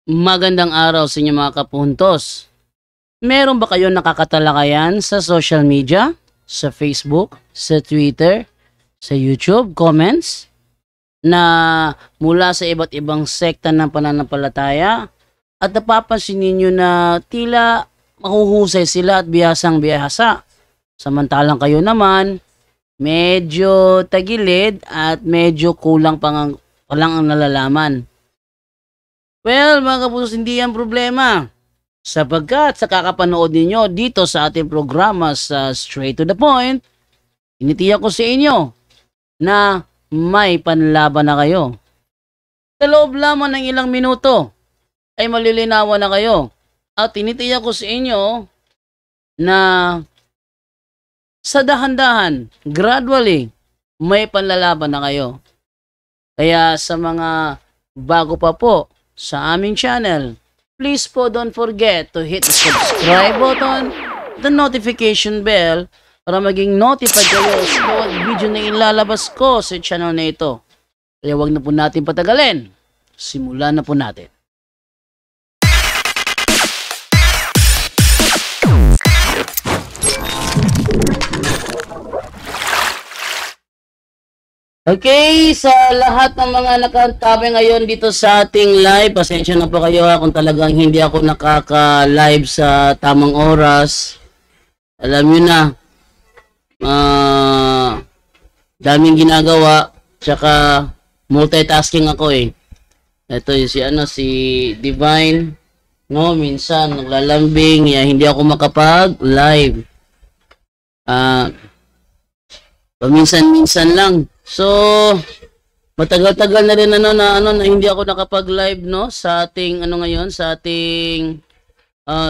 Magandang araw sa inyo mga kapuntos. Meron ba kayong nakakatalakayan sa social media? Sa Facebook, sa Twitter, sa YouTube, comments? Na mula sa iba't ibang sekta ng pananampalataya at napapansin ninyo na tila mahuhusay sila at bihasang bihasa. Samantalang kayo naman, medyo tagilid at medyo kulang palang ang nalalaman. Well, mga kapusos, hindi yan problema. Sapagkat sa kakapanood ninyo dito sa ating programa sa Straight to the Point, initiyak ko sa inyo na may panlaban na kayo. Sa loob lamang ng ilang minuto ay malilinawan na kayo. At tinitiyak ko sa inyo na sa dahan-dahan, gradually, may panlalaban na kayo. Kaya sa mga bago pa po sa aming channel, please po don't forget to hit the subscribe button, the notification bell, para maging notified kayo sa bawat video na ilalabas ko sa channel na ito. Kaya wag na po natin patagalin. Simulan na po natin. Okay, sa lahat ng mga nakaantabi ngayon dito sa ating live, pasensya na po kayo kung talagang hindi ako nakaka-live sa tamang oras. Alam nyo na, daming ginagawa, tsaka multitasking ako eh. Ito yung si Divine, no, minsan naglalambing, hindi ako makapag-live. Paminsan-minsan lang. So, matagal-tagal na rin na hindi ako nakapag-live no sa ating sa ating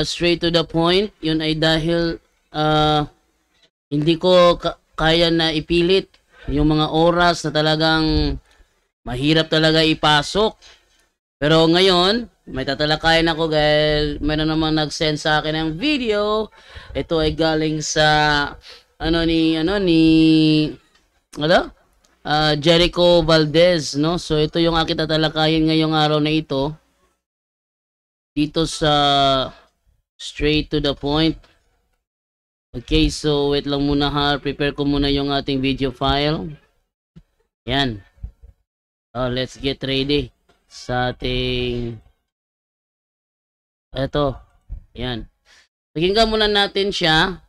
Straight to the Point. Yun ay dahil hindi ko kaya na ipilit yung mga oras na talagang mahirap talaga ipasok. Pero ngayon, may tatalakayan ako dahil mayroon namang nag-send sa akin ng video. Ito ay galing sa Jericho Valdez, no? So ito yung aking tatalakayin ngayong araw na ito dito sa Straight to the Point. Okay, so wait lang muna ha, prepare ko muna yung ating video file. Yan. Let's get ready sa ating eto. Yan. Pakinggan muna natin siya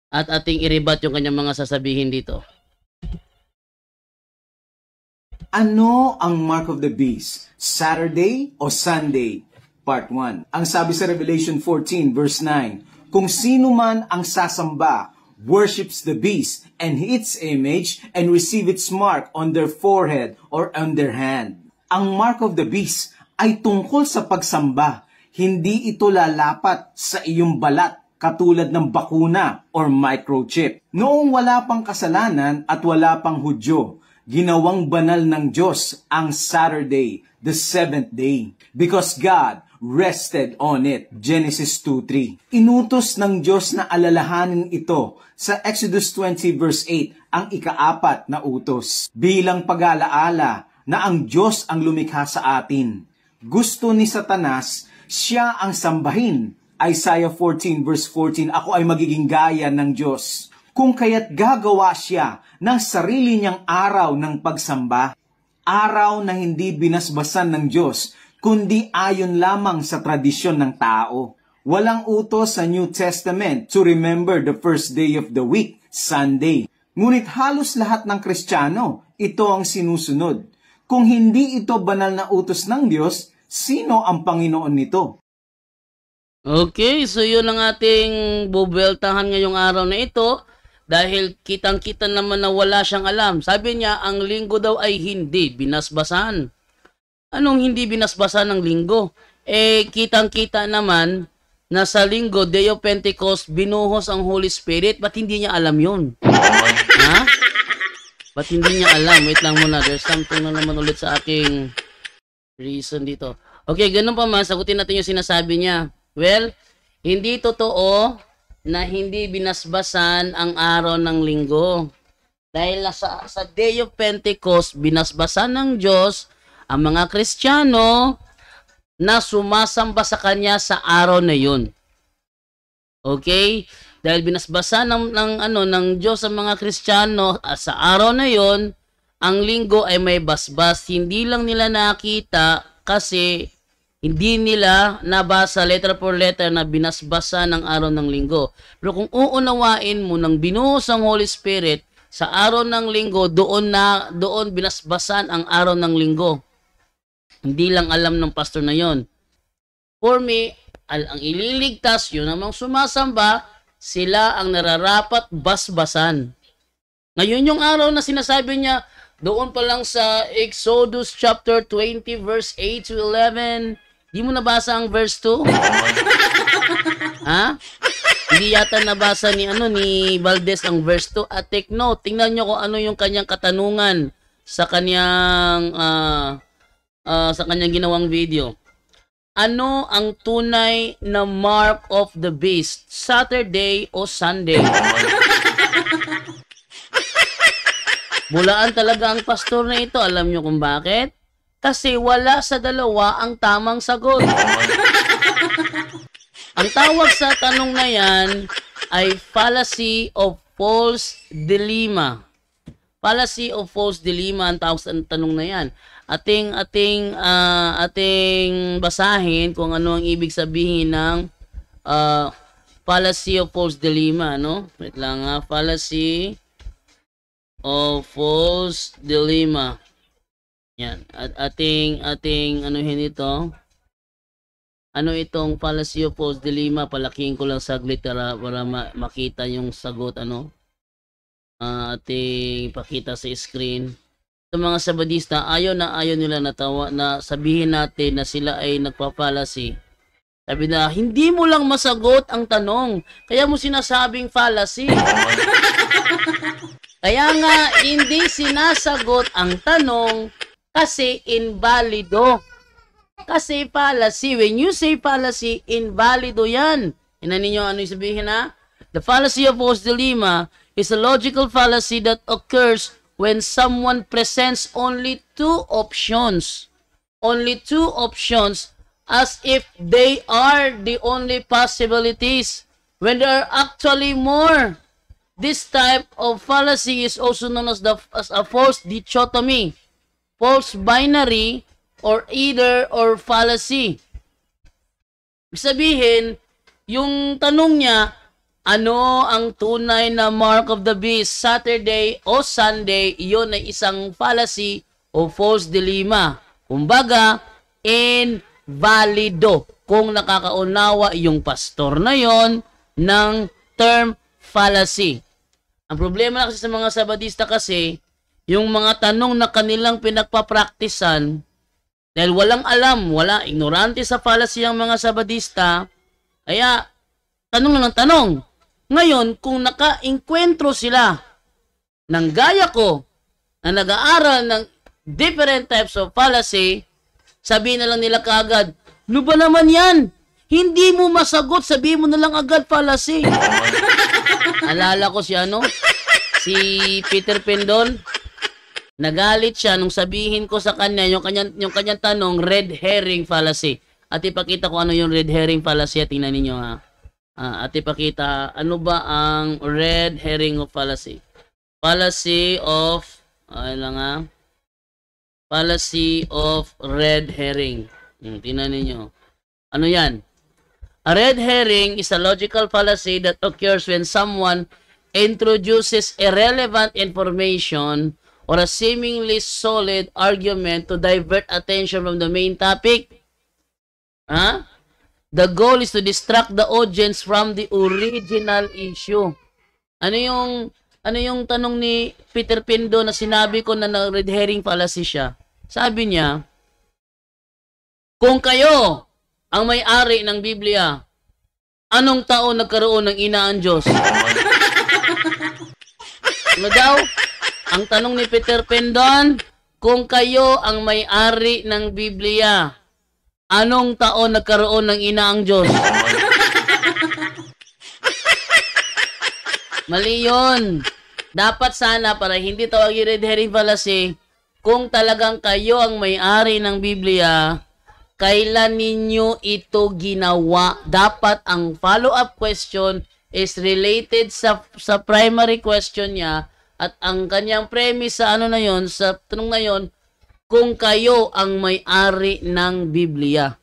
at ating i-rebut yung kanyang mga sasabihin dito. Ano ang mark of the beast? Saturday o Sunday? Part 1. Ang sabi sa Revelation 14 verse 9, kung sino man ang sasamba, worships the beast and its image and receive its mark on their forehead or on their hand. Ang mark of the beast ay tungkol sa pagsamba. Hindi ito lalapat sa iyong balat katulad ng bakuna or microchip. Noong wala pang kasalanan at wala pang Hudyo, ginawang banal ng Diyos ang Saturday, the seventh day, because God rested on it. Genesis 2:3. Inutos ng Diyos na alalahanin ito sa Exodus 20 verse 8, ang ikaapat na utos, bilang pag-alaala na ang Diyos ang lumikha sa atin. Gusto ni Satanas, siya ang sambahin. Isaiah 14 verse 14, ako ay magiging gaya ng Diyos. Kung kaya't gagawa siya ng sarili niyang araw ng pagsamba, araw na hindi binasbasan ng Diyos, kundi ayon lamang sa tradisyon ng tao. Walang utos sa New Testament to remember the first day of the week, Sunday. Ngunit halos lahat ng Kristiyano, ito ang sinusunod. Kung hindi ito banal na utos ng Diyos, sino ang Panginoon nito? Okay, so yun ang ating bubeltahan ngayong araw na ito. Dahil kitang-kita naman na wala siyang alam. Sabi niya, ang linggo daw ay hindi binasbasan. Anong hindi binasbasan ng linggo? Kitang-kita naman na sa linggo, Day of Pentecost, binuhos ang Holy Spirit. Ba't hindi niya alam yun? Ha? Ba't hindi niya alam? Wait lang muna. There's something na naman ulit sa aking reason dito. Okay, ganun pa man. Sagutin natin yung sinasabi niya. Well, hindi totoo na hindi binasbasan ang araw ng linggo. Dahil sa Day of Pentecost, binasbasan ng Diyos ang mga Kristiyano na sumasamba sa kanya sa araw na yun. Okay? Dahil binasbasa ng Diyos sa mga Kristiyano sa araw na yon, ang linggo ay may basbas. Hindi lang nila nakita kasi hindi nila nabasa letter for letter na binasbasa ng araw ng linggo. Pero kung uunawain mo ng binuhos ang Holy Spirit sa araw ng linggo, doon binasbasan ang araw ng linggo. Hindi lang alam ng pastor na yon. For me, ang ililigtas yun namang sumasamba, sila ang nararapat basbasan. Ngayon yung araw na sinasabi niya, doon pa lang sa Exodus chapter 20 verse 8 to 11, di mo nabasa ang verse 2? Ha? Hindi yata nabasa ni Valdez ang verse 2. At take note, tingnan nyo kung ano yung kanyang katanungan sa kanyang ginawang video. Ano ang tunay na mark of the beast? Saturday o Sunday? Bulaan talaga ang pastor na ito. Alam nyo kung bakit? Kasi wala sa dalawa ang tamang sagot. Ang tawag sa tanong na yan ay fallacy of false dilemma. Fallacy of false dilemma ang tawag sa tanong na yan. Ating basahin kung ano ang ibig sabihin ng fallacy of false dilemma, no? Wait lang ha. Fallacy of false dilemma. Yan. At ating anuhin ito. Ano itong fallacy of false dilemma? Palakihin ko lang saglit para makita yung sagot, ano? Ating pakita sa screen. Sa mga Sabadista, ayaw nila na sabihin natin na sila ay nagpa-fallacy. Sabi na, hindi mo lang masagot ang tanong, kaya mo sinasabing fallacy. Kaya nga, hindi sinasagot ang tanong kasi invalido. Kasi fallacy, when you say fallacy, invalido yan. Inan ninyo ano yung sabihin na? The fallacy of false dilemma is a logical fallacy that occurs when someone presents only two options. Only two options as if they are the only possibilities when there are actually more. This type of fallacy is also known as a false dichotomy, false binary, or either or fallacy. Ibig sabihin, yung tanong niya, ano ang tunay na mark of the beast, Saturday o Sunday, iyon ay isang fallacy o false dilemma. Kumbaga, invalido kung nakakaunawa yung pastor na yon ng term fallacy. Ang problema na kasi sa mga Sabadista kasi, yung mga tanong na kanilang pinagpapraktisan, dahil walang alam, ignorante sa fallacy ang mga Sabadista, kaya tanong lang ng tanong. Ngayon, kung naka-enkwentro sila ng gaya ko na nag-aaral ng different types of fallacy, sabihin na lang nila kaagad, ano ba naman yan? Hindi mo masagot, sabihin mo na lang agad fallacy. Alala ko si Peter Pendon. Nagalit siya nung sabihin ko sa kanya yung kanyang tanong, red herring fallacy. At ipakita ko ano yung red herring fallacy. Tingnan ninyo ha. At ipakita, ano ba ang red herring of fallacy? Fallacy of, fallacy of red herring. Tingnan ninyo. Ano yan? A red herring is a logical fallacy that occurs when someone introduces irrelevant information or a seemingly solid argument to divert attention from the main topic. The goal is to distract the audience from the original issue. Ano yung tanong ni Peter Pindo na sinabi ko na red herring fallacy siya? Sabi niya, kung kayo ang may-ari ng Biblia, anong taon nagkaroon ng ina ang Diyos? Ano daw? Ang tanong ni Peter Pendon, kung kayo ang may-ari ng Biblia, anong taon nagkaroon ng ina ang Diyos? Mali yun. Dapat sana, para hindi tawagin red herring fallacy, kung talagang kayo ang may-ari ng Biblia, kailan ninyo ito ginawa? Dapat ang follow-up question is related sa primary question niya at ang kanyang premise sa ano na yon, sa tanong na yon, kung kayo ang may-ari ng Biblia.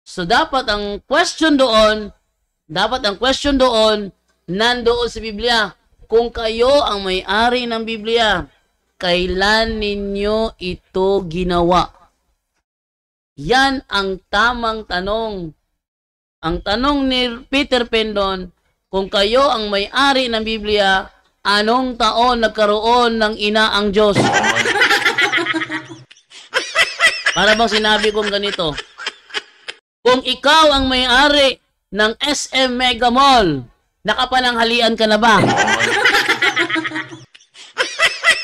So dapat ang question doon nandoon sa Biblia. Kung kayo ang may-ari ng Biblia, kailan ninyo ito ginawa? Yan ang tamang tanong. Ang tanong ni Peter Pendon, kung kayo ang may-ari ng Biblia, anong taon nagkaroon ng ina ang Diyos? Para bang sinabi kong ganito, kung ikaw ang may-ari ng SM Mega Mall, nakapananghalian ka na ba?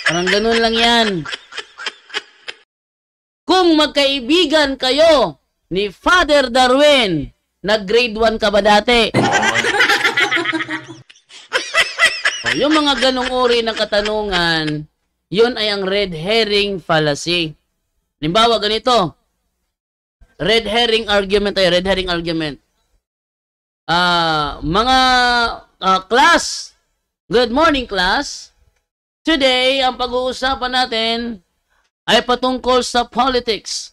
Parang ganun lang yan. Kung magkaibigan kayo ni Father Darwin, nag-grade 1 ka ba dati? Yung mga ganong uri ng katanungan, yun ay ang red herring fallacy. Halimbawa, ganito. Red herring argument. Class, good morning class. Today, ang pag-uusapan natin ay patungkol sa politics.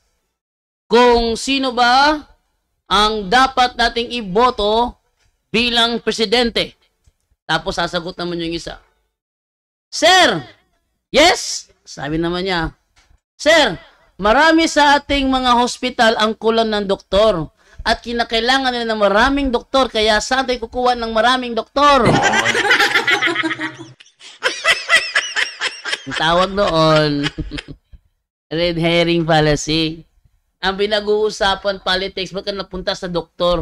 Kung sino ba ang dapat nating iboto bilang presidente. Tapos sasagot naman yung isa. Sir! Yes! Sabi naman niya. Sir, marami sa ating mga hospital ang kulang ng doktor. At kinakailangan nila ng maraming doktor. Kaya saan tayo kukuha ng maraming doktor? Ang tawag doon, red herring fallacy. Ang pinag-uusapan politics, bakit napunta sa doktor?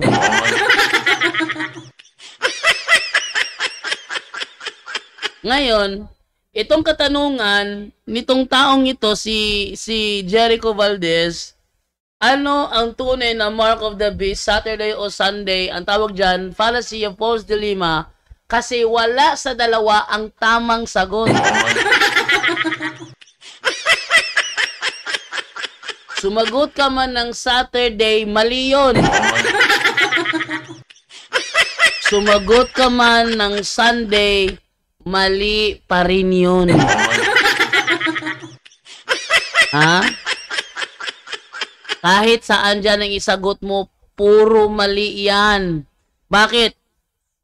Ngayon, itong katanungan nitong taong ito, si Jericho Valdez, ano ang tunay na mark of the beast, Saturday o Sunday? Ang tawag dyan, fallacy of false dilemma, kasi wala sa dalawa ang tamang sagot. Sumagot ka man ng Saturday, mali yun. Sumagot ka man ng Sunday, mali pa rin yun. Ha? Kahit saan dyan ang isagot mo, puro mali yan. Bakit?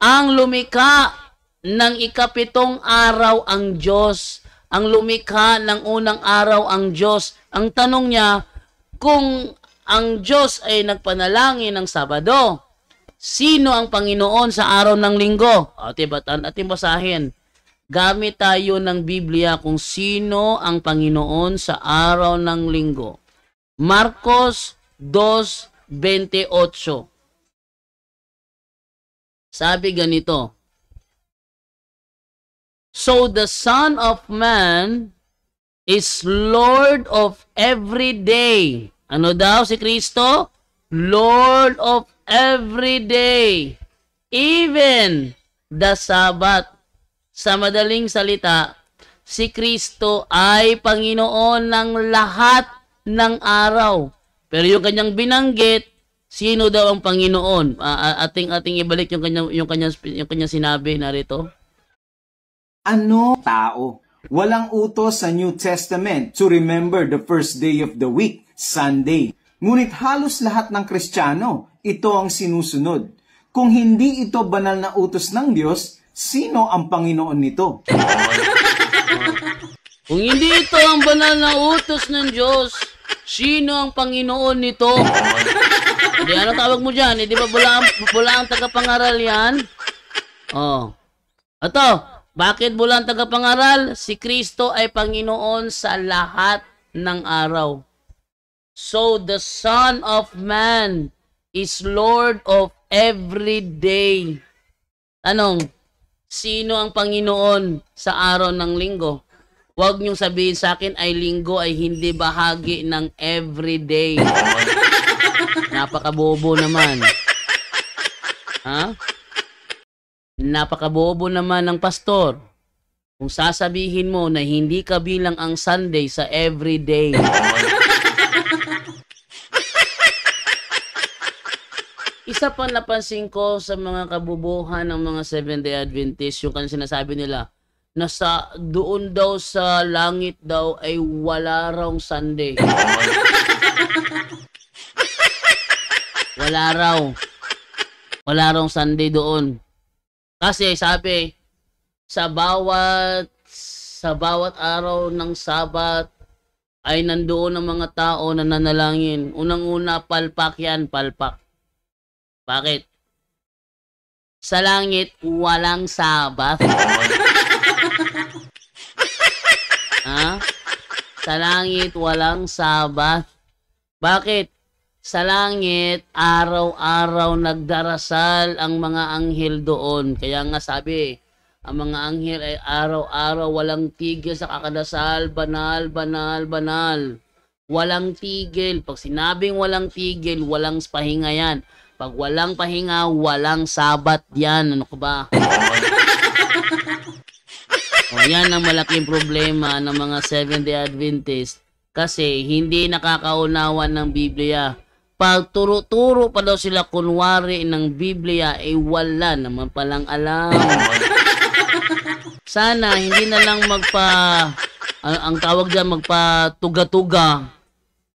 Ang lumikha ng ikapitong araw ang Diyos. Ang lumikha ng unang araw ang Diyos. Ang tanong niya, kung ang Diyos ay nagpanalangin ng Sabado, sino ang Panginoon sa araw ng Linggo? Ating basahin. Gamit tayo ng Biblia kung sino ang Panginoon sa araw ng Linggo. Marcos 2:28. Sabi ganito, so the Son of Man is Lord of every day. Ano daw si Kristo? Lord of every day. Even the Sabbath. Sa madaling salita, si Kristo ay Panginoon ng lahat ng araw. Pero yung kanyang binanggit, sino daw ang Panginoon? Ating ibalik yung kanyang sinabi narito. Ano tao? Walang utos sa New Testament to remember the first day of the week, Sunday. Ngunit halos lahat ng Kristiyano, ito ang sinusunod. Kung hindi ito banal na utos ng Diyos, sino ang Panginoon nito? Kung hindi ito ang banal na utos ng Diyos, sino ang Panginoon nito? Hindi, ano tawag mo dyan? Di ba bula ang tagapangaral yan? Ito, bakit bula ang tagapangaral? Si Kristo ay Panginoon sa lahat ng araw. So, the Son of Man is Lord of every day. Anong? Sino ang Panginoon sa araw ng linggo? Huwag niyong sabihin sa akin ay linggo ay hindi bahagi ng everyday. Napakabobo naman. Ha? Napakabobo naman ng pastor. Kung sasabihin mo na hindi kabilang ang Sunday sa everyday. Isa pa napansin ko sa mga kabubuhan ng mga Seventh-day Adventist, yung kanilang sinasabi nila, na doon daw sa langit daw ay wala raw Sunday. Wala raw. Wala raw Sunday doon. Kasi sabi, sa bawat araw ng Sabat ay nandoon ang mga tao na nanalangin. Unang-una, palpak yan, palpak. Bakit? Sa langit, walang Sabat. Ha? Sa langit, walang Sabat. Bakit? Sa langit, araw-araw nagdarasal ang mga anghel doon. Kaya nga sabi, ang mga anghel ay araw-araw walang tigil sa kakadasal. Banal, banal, banal. Walang tigil. Pag sinabing walang tigil, walang pahinga yan. Pag walang pahinga, walang Sabat yan. Ano ko ba? O, yan ang malaking problema ng mga Seventh-day Adventist. Kasi hindi nakakaunawan ng Biblia. Pag turo-turo pa daw sila kunwari ng Biblia, eh wala naman palang alam. Sana hindi na lang ang tawag dyan, magpatuga-tuga.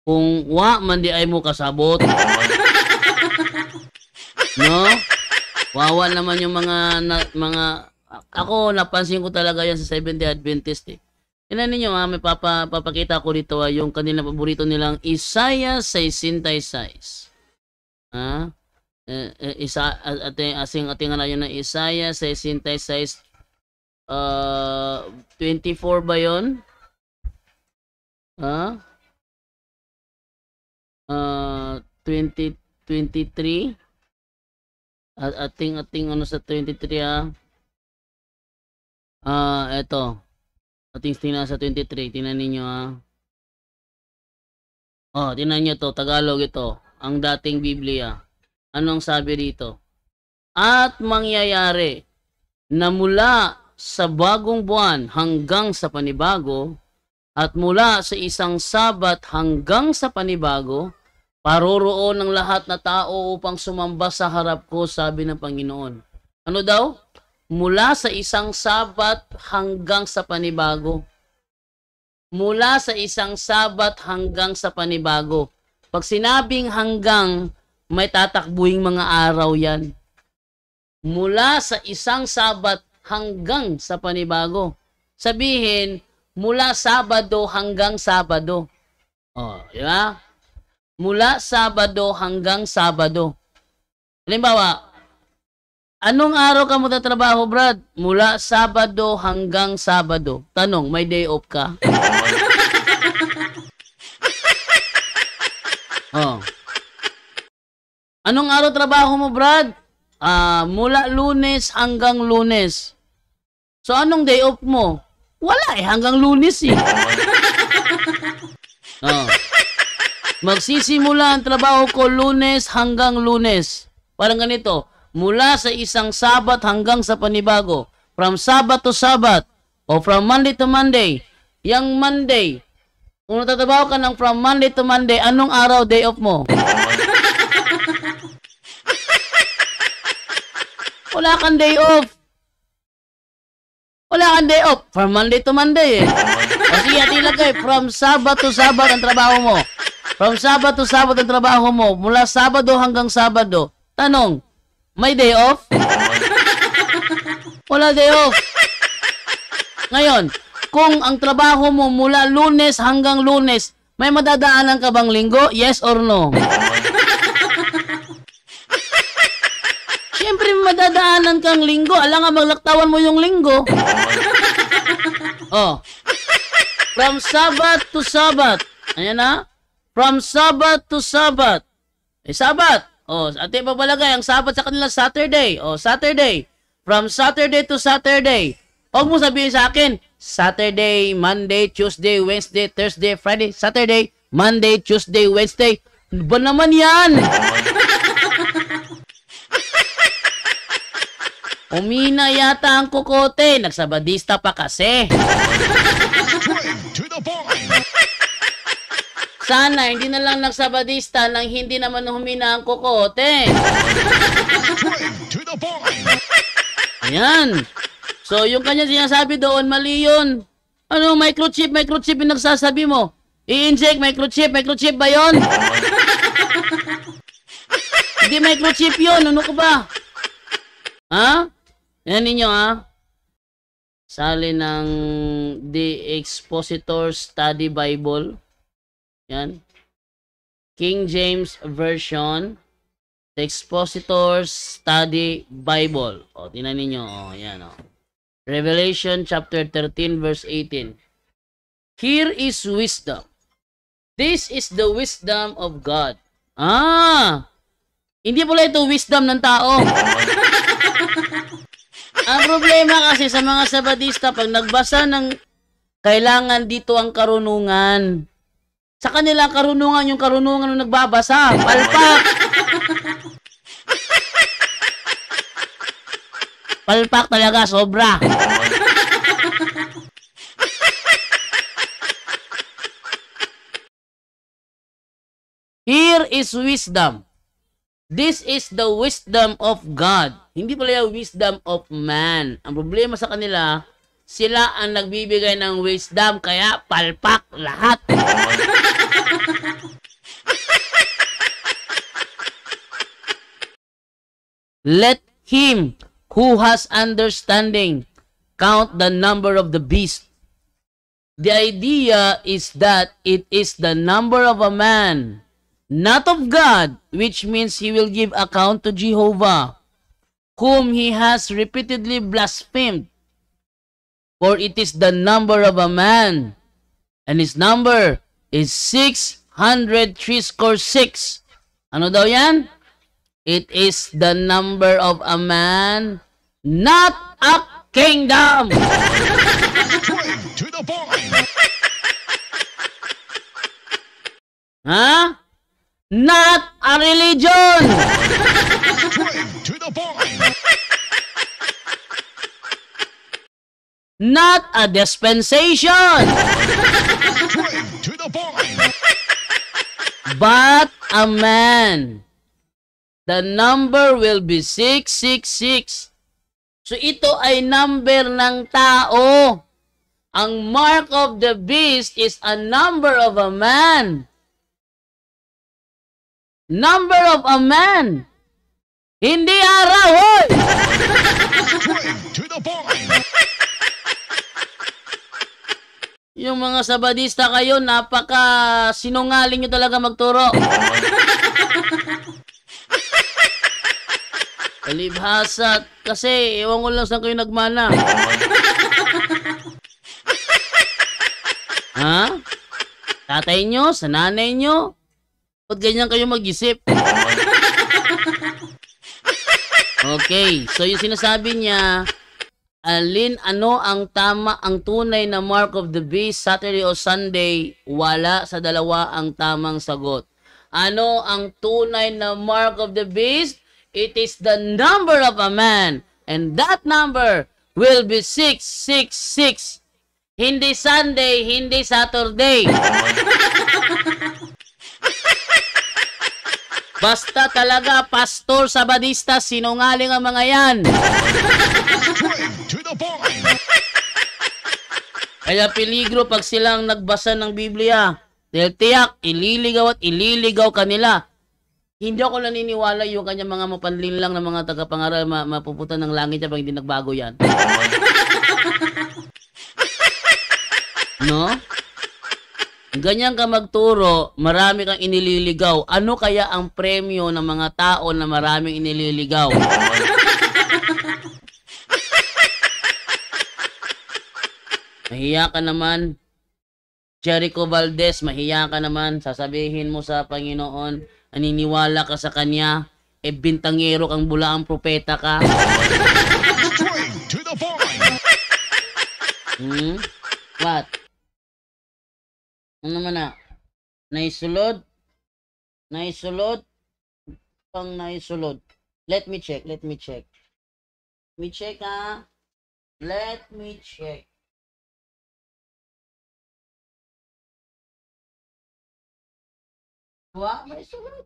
Kung man di ay mo kasabot. No? Wawa naman yung mga ako napansin ko talaga yan sa Seventh-day Adventist eh. Tingnan ninyo may papakita ko dito yung kanilang paborito nilang Isaiah 66. Ating na yun na Isaiah 66 24 ba yun? 23 at ating sa 23 eto. Ating tingnan sa 23, tingnan ninyo tingnan nyo to, Tagalog ito, ang dating Biblia. Anong sabi dito? At mangyayari na mula sa bagong buwan hanggang sa panibago, at mula sa isang Sabat hanggang sa panibago, paroroon ng lahat na tao upang sumamba sa harap ko, sabi ng Panginoon. Ano daw? Mula sa isang Sabat hanggang sa panibago. Mula sa isang Sabat hanggang sa panibago. Pag sinabing hanggang, may tatakbuhing mga araw yan. Mula sa isang Sabat hanggang sa panibago. Sabihin, mula Sabado hanggang Sabado. Di ba? Mula Sabado hanggang Sabado. Halimbawa, anong araw ka magtatrabaho, Brad? Mula Sabado hanggang Sabado. Tanong, may day off ka? Anong araw trabaho mo, Brad? Mula Lunes hanggang Lunes. So, anong day off mo? Wala hanggang Lunes eh. Magsisimula ang trabaho ko Lunes hanggang Lunes. Parang ganito. Mula sa isang Sabat hanggang sa panibago. From Sabat to Sabat. O from Monday to Monday. Yang Monday. Kung natatrabaho ka ng from Monday to Monday, anong araw day off mo? Wala kang day off. Wala kang day off. From Monday to Monday eh. O sige, ilagay. From Sabat to Sabat ang trabaho mo. From Sabat to Sabat ang trabaho mo. Mula Sabado hanggang Sabado. Tanong, may day off? Wala day off. Ngayon, kung ang trabaho mo mula Lunes hanggang Lunes, may madadaanan ka bang linggo? Yes or no? Siyempre, madadaanan kang linggo. Alam nga, maglaktawan mo yung linggo. From Sabat to Sabat. Ayan na. From Sabat to Sabat. Sabat. Ate papalagay, ang Sabat sa kanila Saturday. Saturday. From Saturday to Saturday. Huwag mo sabihin sa akin, Saturday, Monday, Tuesday, Wednesday, Thursday, Friday, Saturday, Monday, Tuesday, Wednesday. Ba naman yan? Umina yata ang kukote. Nagsabadista pa kasi. Sana hindi na lang nagsabadista nang hindi naman humina ang kokote. Ayan. So, yung kanya sinasabi doon, mali yun. Ano, microchip yung nagsasabi mo? I-inject, microchip ba yun? Hindi microchip yun, ano ko ba? Ha? Yan ninyo, ha? Sali ng The Expositor Study Bible. Yan. King James Version. The Expositor Study Bible. O, tingnan ninyo. O, yan, o. Revelation chapter 13 verse 18. Here is wisdom. This is the wisdom of God. Hindi pala ito wisdom ng tao. Ang problema kasi sa mga sabadista, pag nagbasa ng kailangan dito ang karunungan. Sa kanila karunungan, yung karunungan ng nagbabasa. Palpak! Palpak talaga, sobra. Here is wisdom. This is the wisdom of God. Hindi pala yung wisdom of man. Ang problema sa kanila, sila ang nagbibigay ng wisdom, kaya palpak lahat. Let him who has understanding count the number of the beast. The idea is that it is the number of a man, not of God, which means he will give account to Jehovah, whom he has repeatedly blasphemed. For it is the number of a man, and his number is 636. Ano daw yan? It is the number of a man, not a kingdom. To the point. Ha? Not a religion. To the point. Not a dispensation. To the point. But a man. The number will be 666. So ito ay number ng tao. Ang mark of the beast is a number of a man. Number of a man. Hindi araw, hoy! To the point. Yung mga sabadista kayo, napaka sinungaling nyo talaga magturo. Palibhasa, kasi ewan ko lang saan kayo nagmana. Ha? Tatay nyo? Sa nanay nyo? Ba't ganyan kayo mag-isip? Okay, so yung sinasabi niya, ano ang tama, ang tunay na mark of the beast, Saturday o Sunday? Wala sa dalawa ang tamang sagot. Ano ang tunay na mark of the beast? It is the number of a man, and that number will be 666. Hindi Sunday, hindi Saturday. Basta talaga, pastor, sabadista, sinungaling ang mga yan. To the point. Kaya peligro pag silang nagbasa ng Biblia. Dahil tiyak, ililigaw at ililigaw kanila. Hindi ako naniniwala yung kanyang mga mapanlin lang ng mga tagapangaral mapupunta ng langit niya pag hindi nagbago yan. No? Ganyan ka magturo, marami kang inililigaw. Ano kaya ang premyo ng mga tao na maraming inililigaw? Mahiya ka naman. Jericho Valdez, mahiya ka naman. Sasabihin mo sa Panginoon, naniniwala ka sa Kanya, bintangero kang bulaang propeta ka. To the point. What? Ano naman na? Naisulod? Naisulod? Pang naisulod. Let me check. Let me check, ha? Let me check. Wa may sulod.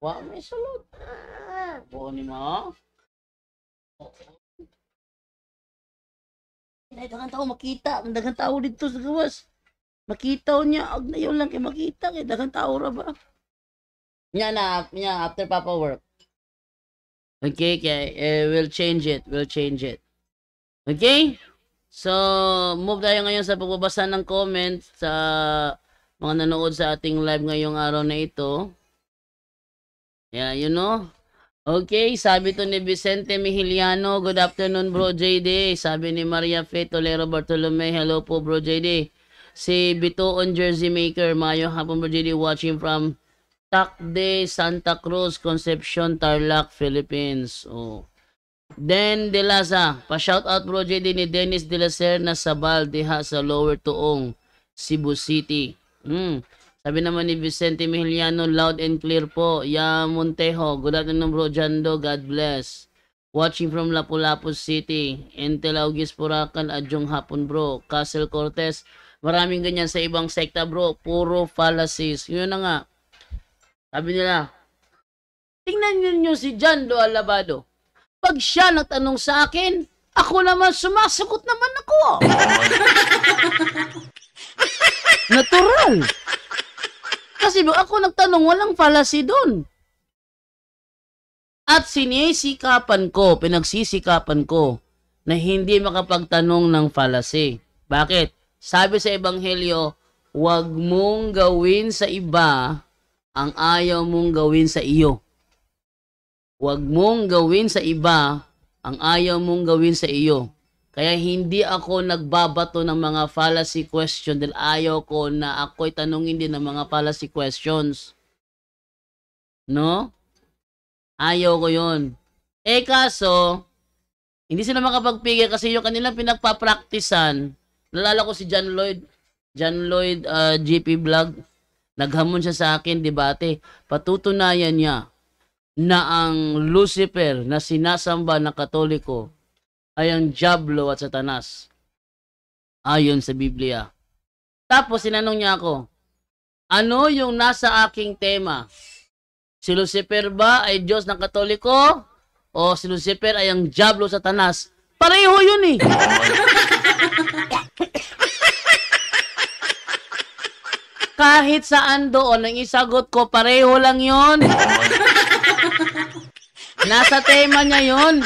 Wa may sulod. Boni mo. Daghang tao makita, daghang tao dito sa gawas. Makita niya, ag na yun lang kay makita kay daghang tao ra ba. Nya after papa work. Okay, we'll change it. Okay? So, move tayo ngayon sa pagbabasa ng comments sa mga nanood sa ating live ngayong araw na ito. Yeah, you know. Okay, sabi to ni Vicente Mihiliano, good afternoon bro JD. Sabi ni Maria Fe Tolero Bartolome, hello po bro JD. Si Bitoon Jersey Maker, mayo hapon bro JD, watching from Tacde, Santa Cruz, Concepcion, Tarlac, Philippines. Oh. Den De Laza, pa-shout out bro JD ni Dennis De La Serna Sabal, diha sa Lower Tuong, Cebu City. Sabi naman ni Vicente Mihiliano, loud and clear po. Ya Montejo, good afternoon bro Jando, God bless. Watching from Lapu-Lapu City. Entel August Puracan, adyong hapon bro. Castle Cortez, maraming ganyan sa ibang sekta bro. Puro fallacies. Yun na nga. Sabi nila, tingnan niyo si Jando Alabado. Pag siya nagtanong sa akin, ako naman sumasagot naman ako. Natural. Kasi ako nagtanong, walang fallacy doon. At pinagsisikapan ko na hindi makapagtanong ng fallacy. Bakit? Sabi sa Ebanghelyo, huwag mong gawin sa iba ang ayaw mong gawin sa iyo. Huwag mong gawin sa iba ang ayaw mong gawin sa iyo. Kaya hindi ako nagbabato ng mga fallacy question dahil ayaw ko na ako'y tanungin din ng mga fallacy questions. No? Ayaw ko yun. Kaso, hindi sila makapagpigil kasi yung kanilang pinagpapraktisan. Nalala ko si John Lloyd GP Vlog. Naghamon siya sa akin, debate. Patutunayan niya na ang Lucifer na sinasamba ng Katoliko ay ang Diablo at Satanas. Ayon sa Biblia. Tapos sinanong niya ako, ano yung nasa aking tema? Si Lucifer ba ay Diyos ng Katoliko? O si Lucifer ay ang Diablo Satanas? Pareho yun eh. Kahit saan doon ang isagot ko, pareho lang yun. Nasa tema niya yun.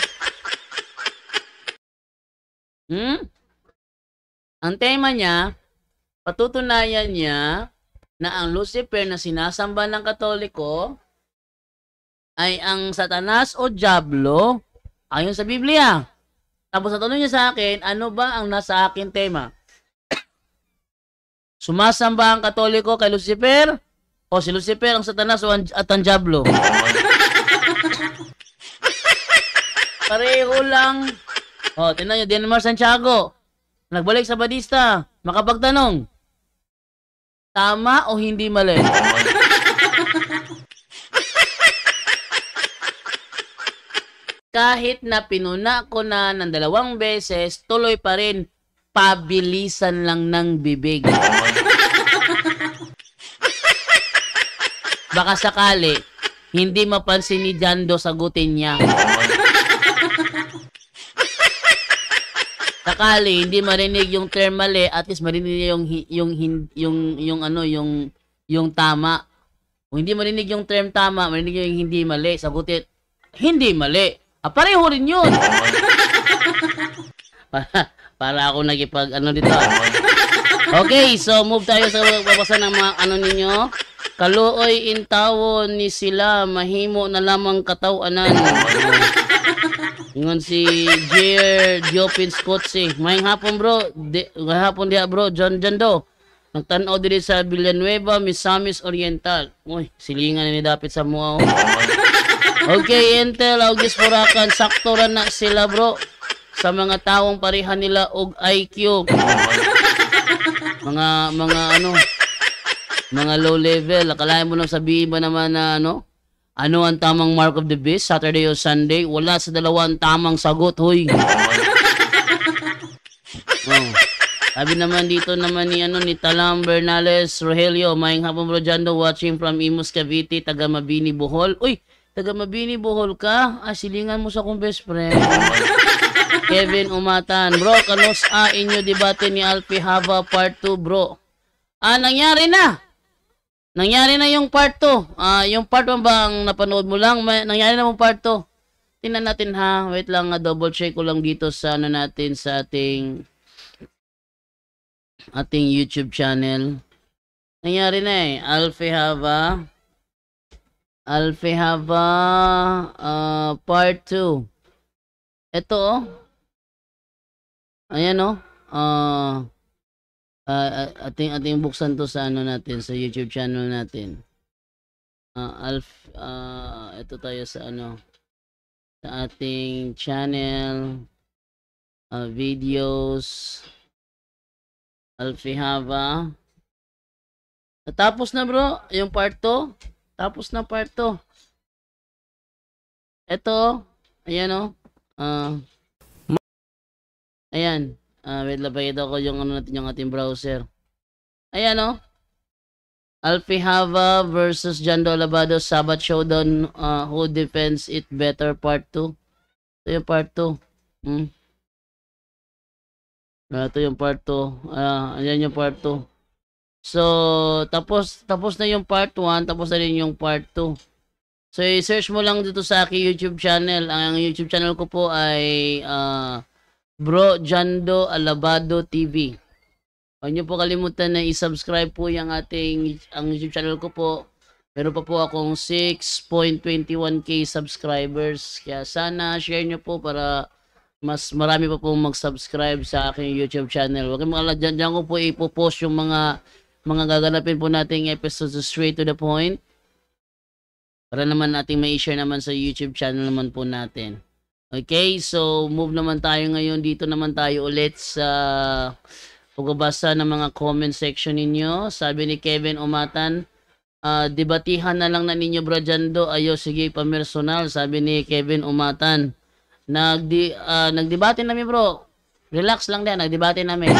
Ang tema niya, patutunayan niya na ang Lucifer na sinasamba ng Katoliko ay ang Satanas o Diablo ayon sa Biblia. Tapos natanong niya sa akin, ano ba ang nasa akin tema? Sumasamba ang Katoliko kay Lucifer o si Lucifer ang Satanas at ang Diablo? Pareho lang. Tingnan nyo, Denmar Santiago. Nagbalik sa Badista. Makapagtanong. Tama o hindi mali? Kahit na pinuna ko na ng 2 beses, tuloy pa rin. Pabilisan lang ng bibig. Baka sakali, hindi mapansin ni Jando sagutin niya. Sakali hindi marinig yung term mali, at least marinig yung tama. Kung hindi marinig yung term tama, marinig yung hindi mali, sagutin hindi mali. Pareho rin yun. para ako nagipag dito. Okay, so move tayo sa babasa ng mga ninyo. Kaluoy intawo ni sila, mahimo na lamang katawanan. Ingon si Jer Diopin Scotsi. Mayang hapon bro. Hapon dia bro. John Jando. Nagtanaw diri sa Villanueva, Misamis Oriental. Uy, silingan ni dapit sa mua. Okay, Entel August Puracan. Sakto ra na sila bro. Sa mga taong pareha nila og IQ. Mga low level. Akalain mo nang sabihin ba naman na ano ang tamang mark of the beast? Saturday o Sunday? Wala sa dalawang tamang sagot, hoy. Sabi naman dito naman ni Talam Bernales Rogelio, maing hapon bro Jando, watching from Imus Cavite, taga Mabini Bohol. Uy, taga Mabini Bohol ka? Silingan mo sa akong best friend. Kevin Umatan, bro, kanos inyo debate ni Alfie Hava part 2 bro? Nangyari na. Nangyari na yung part 2. Yung part 1 bang napanood mo lang? Nangyari na yung part 2. Tingnan natin ha. Wait lang, double check ko lang dito sa natin sa ating YouTube channel. Nangyari na Alfie Hava part 2. Ito ayan ating buksan to sa natin sa YouTube channel natin. Ito tayo sa sa ating channel, videos, Alfie Hava. Tapos na bro, yung part 2. Tapos na part 2. Ito, ayan ayan. Wait lang, pakita ko yung natin, yung ating browser. Ayan Alfie Hava versus Jando Alabado, Sabat Showdown, who defends it better part 2. Ito yung part 2. Ito yung part 2. Ayan yung part 2. So, tapos na yung part 1, tapos na rin yung part 2. So, i-search mo lang dito sa aking YouTube channel. Ang YouTube channel ko po ay Bro Jando Alabado TV. Huwag niyo po kalimutan na i-subscribe po ang YouTube channel ko po. Meron pa po akong 6.21k subscribers. Kaya sana share niyo po para mas marami pa po mag-subscribe sa aking YouTube channel. Huwag kayong mga dyan ko po ipopost yung mga gaganapin po nating episodes straight to the point. Para naman nating mai-share naman sa YouTube channel naman po natin. Okay, so move naman tayo ngayon. Dito naman tayo ulit sa pagbabasa ng mga comment section ninyo. Sabi ni Kevin Umatan, debatihan na lang na ninyo bro Jando. Ayo, sige pamersonal. Sabi ni Kevin Umatan. Nagdebate namin bro. Relax lang din, nagdebate namin.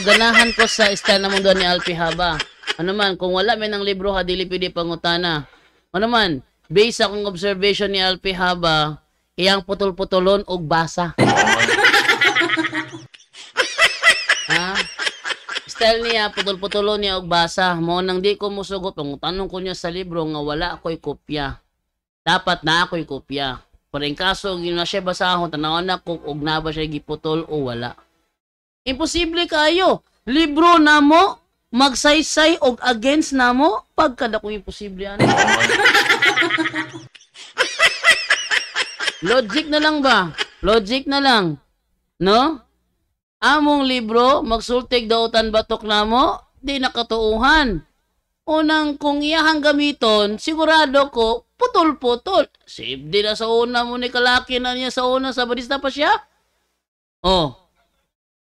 Ganahan ko sa style na mundo ni Alfie Hava. Ano man, kung wala may ng libro ha, dili pwede pangutana. Ano man, based akong observation ni Alfie Hava, iyang putol-putulon og basa. Style niya, putol-putulon niya og basa. Mo nang di ko musugot, kung tanong ko niya sa libro nga wala ako'y kopya. Dapat na ako'y kopya. Pero in kaso, yun na siya basahon, tanawan na kung og na ba siya giputol o wala. Imposible kayo. Libro na mo, magsaysay og against na mo, pagkada kung imposible yan. Logic na lang ba? Logic na lang. No? Among libro, magsultig dautan batok na mo, di nakatuuhan. Unang kung iyahang gamiton, sigurado ko, putol-putol. Save din na sa una mo ni kalaki na niya sa una, sa barista pa siya.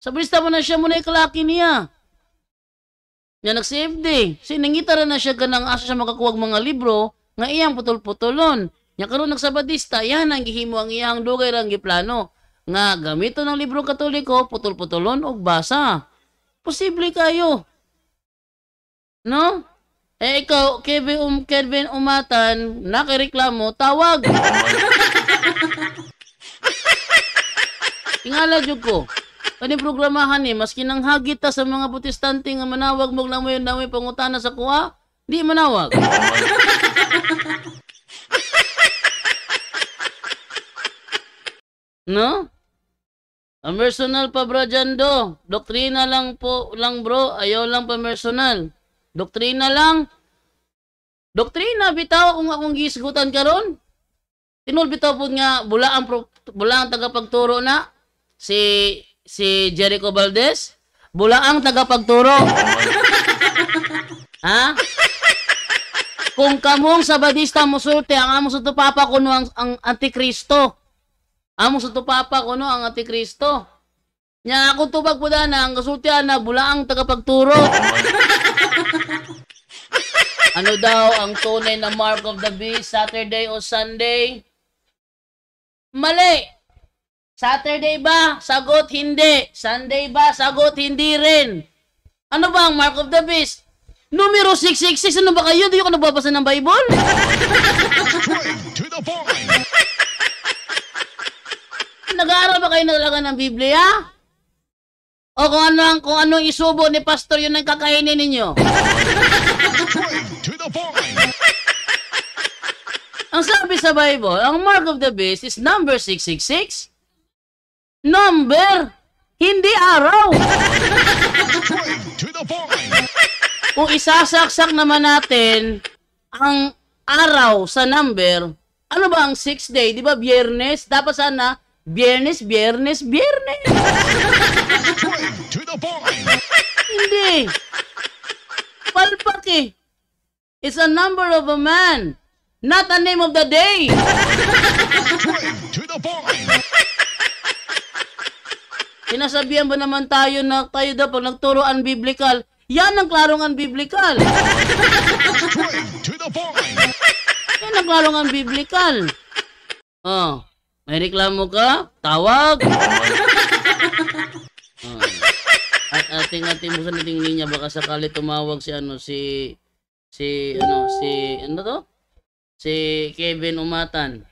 Sa barista mo na siya muna ikalaki niya. Nga nag-save di. Sinangita na siya ganang asa siya makakuwag mga libro, nga iyang putol-putulon. Nga karon nagsabadista, yan ang gihimo ang iyang dugay lang giplano. Nga gamito ng libro katoliko, putol-putulon og basa. Posible kayo. No? Ikaw, Kevin Umatan, nakireklamo, tawag. Ingala jud ko. Kani programahan maski nang hagita sa mga protestante nga manawag mo lang mo yung damoy pangutana sa kuha, di manawag. No? Ang personal pa bro Jando. Doktrina lang bro. Ayaw lang pa personal. Doktrina lang. Doktrina bitaw kung akong gisgutan karon. Tinul bitaw pud nga bula ang tagapagturo na si Jericho Valdez. Bula ang tagapagturo. Kung kamong sabadista musulte ang among sutupapa kuno ang antikristo. Among sutupapa kuno ang antikristo. Nya ako tubag pud na ang kasultian na bula ang tagapagturo. Ano daw ang tunay na mark of the beast, Saturday o Sunday? Mali! Saturday ba? Sagot, hindi. Sunday ba? Sagot, hindi rin. Ano ba ang mark of the beast? Numero 666, ano ba kayo? Di ko nagbabasa ng Bible? Straight to the point. Nag-aaral ba kayo na talaga ng Biblia? O kung ano isubo ni pastor yun ang kakainin ninyo? Straight to the point. Ang sabi sa Bible, ang mark of the beast is number 666. Number, hindi araw. Straight to the point. Kung isasaksak naman natin ang araw sa number, ano ba ang 6th day? Di ba Biyernes? Dapat sana Biyernes. Straight to the point. Hindi. Palpak eh. It's a number of a man, not a name of the day. Straight to the point. Sinasabihan ba naman tayo na tayo daw pag nagturoan biblical, yan ang klarong biblical. Straight to the point. Yan ang klarong biblical. Oh, may reklamo ka? Tawag. Oh. At ating busan nating linya baka sakali tumawag si Kevin Umatan.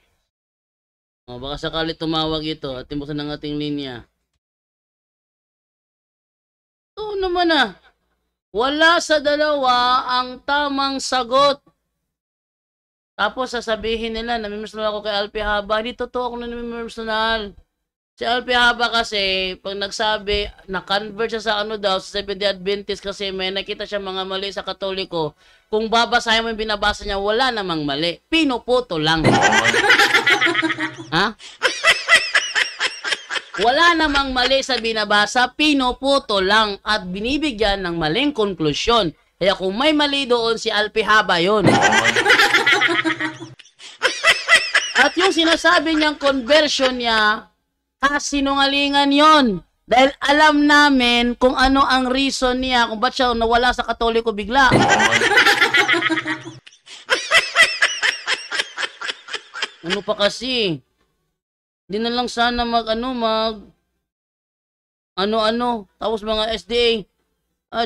Oh, baka sakali tumawag ito at busan ng ating linya. Oo naman ah. Wala sa dalawa ang tamang sagot. Tapos sasabihin nila, namimirsonal ako kay Alpi Haba. Hindi totoo ako na namimirsonal. Si Alpi Haba kasi, pag nagsabi, na-convert siya sa sa Seventh-day Adventist kasi may nakita siya mga mali sa Katoliko. Kung babasahin mo yung binabasa niya, wala namang mali. Pinuputo lang. Ha? Wala namang mali sa binabasa, pinuputo lang at binibigyan ng maling konklusyon. Kaya kung may mali doon, si Alpi Haba yun. At yung sinasabi niyang conversion niya, kasinungalingan yon. Dahil alam namin kung ano ang reason niya, kung ba't siya nawala sa Katoliko bigla. Ano pa kasi? Di na lang sana tapos mga SDA,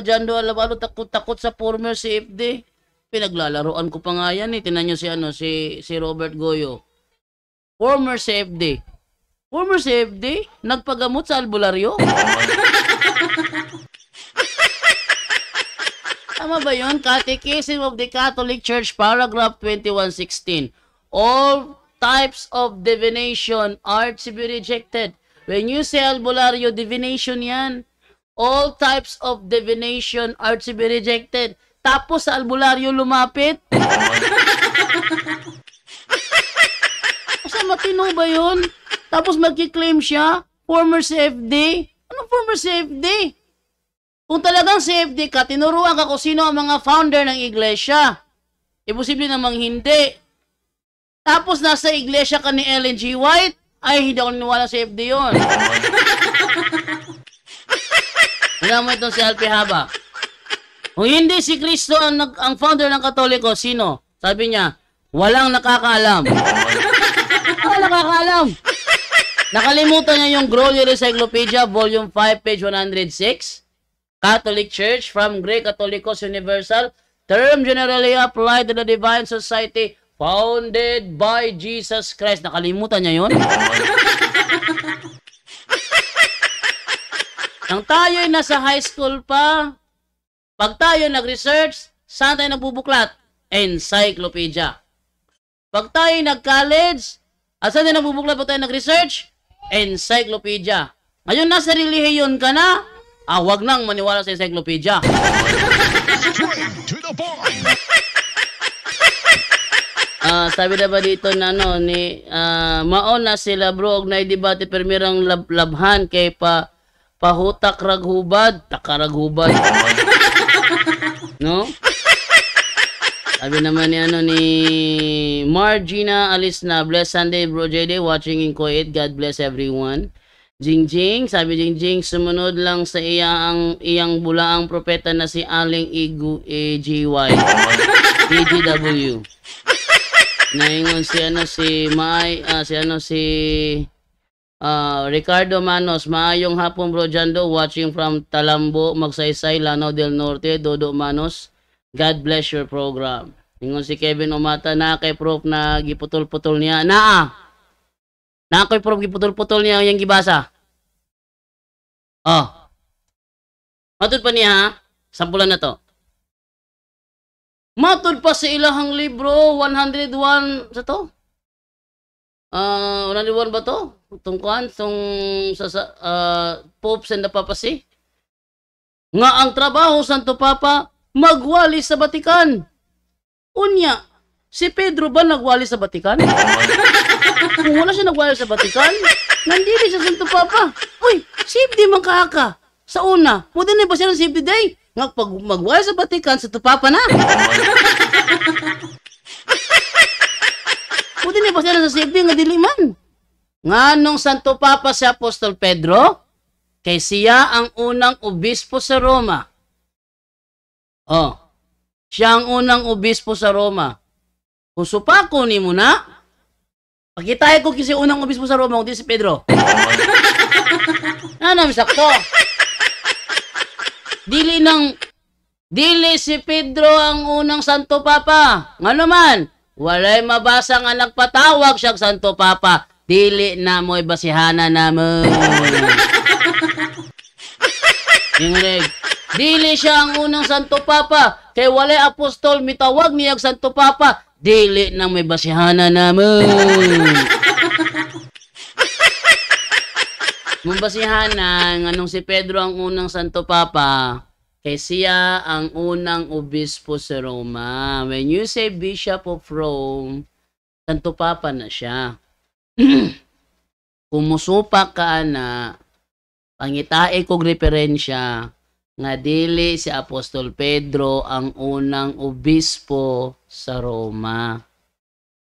dyan do alabalo takot sa former CFD. Pinaglalaroan ko pa nga yan eh. Tinan nyo si Robert Goyo. Former CFD. Former CFD, nagpagamot sa albularyo. Tama ba yun? Catechism of the Catholic Church, paragraph 2116. All types of divination are to be rejected. When you say albularyo, divination yan. All types of divination are to be rejected. Tapos sa albularyo lumapit. Kasi matino ba yun? Tapos magkiklaim siya, former CFD. Anong former CFD? Kung talagang CFD ka, tinuruan ka kung sino ang mga founder ng iglesia. Imposible namang hindi. Tapos nasa iglesia ka ni Ellen G. White, ay hindi ako niniwala sa CFD yun. Alam mo itong si Alpi Haba. Kung hindi si Kristo ang founder ng Katoliko, sino? Sabi niya, walang nakakaalam. Walang nakakaalam. Nakalimutan niya yung Grolier Encyclopedia, Volume 5, page 106. Catholic Church, from Greek Catholicos Universal, term generally applied to the Divine Society, founded by Jesus Christ. Nakalimutan niya yun? Nang tayo'y nasa high school pa, pag tayo nag-research, saan tayo nagbubuklat? Encyclopedia. Pag tayo nag-college, saan tayo nagbubuklat pag tayo nag-research? Encyclopedia. Ngayon nasa relihiyon ka na, wag nang maniwala sa encyclopedia. Straight to the point. Sabi na ba dito na maon na sila bro og na debate permirang labhan kay pahutak raghubad, takaraghubad. No? Sabi naman ni Margina Alisna, bless Sunday bro JD, watching in Kuwait, God bless everyone. Jingjing, sabi Jingjing, sumunod lang sa iyang bulaang propeta na si Aling EGY. EGW. Naingon si Ricardo Manos, maayong hapon bro Jando, watching from Talambo, Magsaysay, Lanao del Norte, Dodo Manos. God bless your program. Ingon si Kevin Umata na kay Prof na giputol-putol niya. Na kay Prof giputol-putol niya yung gibasa. Matud pa niya ha? Sampulan na to. Matud pa sa ilahang libro, 101 sa to? 101 ba to? Tungkuhan, popes and the papacy? Nga ang trabaho, Santo Papa, magwali sa Batikan. Unya, si Pedro ba nagwali sa Batikan? Kung wala siya nagwali sa Batikan, nandito siya Santo Papa. Uy, safety man ka. Sa una, pwede na ba siya ng safety day? Nga pag magwali sa Batikan, Santo Papa na. Pwede na ba siya sa safety nga diliman? Nga nung Santo Papa si Apostol Pedro, kay siya ang unang obispo sa Roma. Siya ang unang obispo sa Roma. Kung supako ni mo na, pakitay ko kasi unang obispo sa Roma, kundi si Pedro. Ano, misakto? Dili si Pedro ang unang Santo Papa. Nga naman, walay mabasa nga nagpatawag siya Santo Papa. Dili na mo'y basihana naman. Dili siya ang unang Santo Papa. Kay walay apostol mitawag niya Santo Papa. Dili na may basihana naman. Mabasihanan, anong si Pedro ang unang Santo Papa, kay siya ang unang obispo sa Roma. When you say Bishop of Rome, Santo Papa na siya. Kumusupak ka na, pangitae kog referensya, nga dili si Apostol Pedro ang unang obispo sa Roma.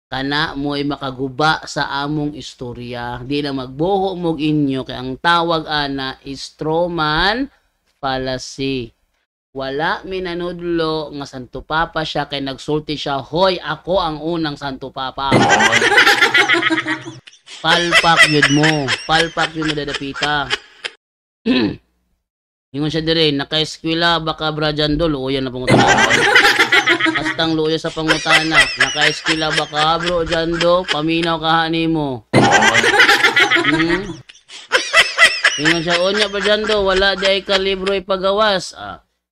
Kana mo'y makaguba sa among istorya. Di na magbuho mog inyo kay ang tawag ana is Roman fallacy. Wala minanudlo nga Santo Papa siya kay nagsulti siya, hoy ako ang unang Santo Papa. Palpak yun mo dadapita. Ingon siya dire, naka-eskwela baka Brajando, luoyan na pangutana. Astang luoy sa pangutana, naka-eskwela baka bro Jando, paminaw kahani mo. Ingon siya, onya Brajando, wala di ka libro ipagawas.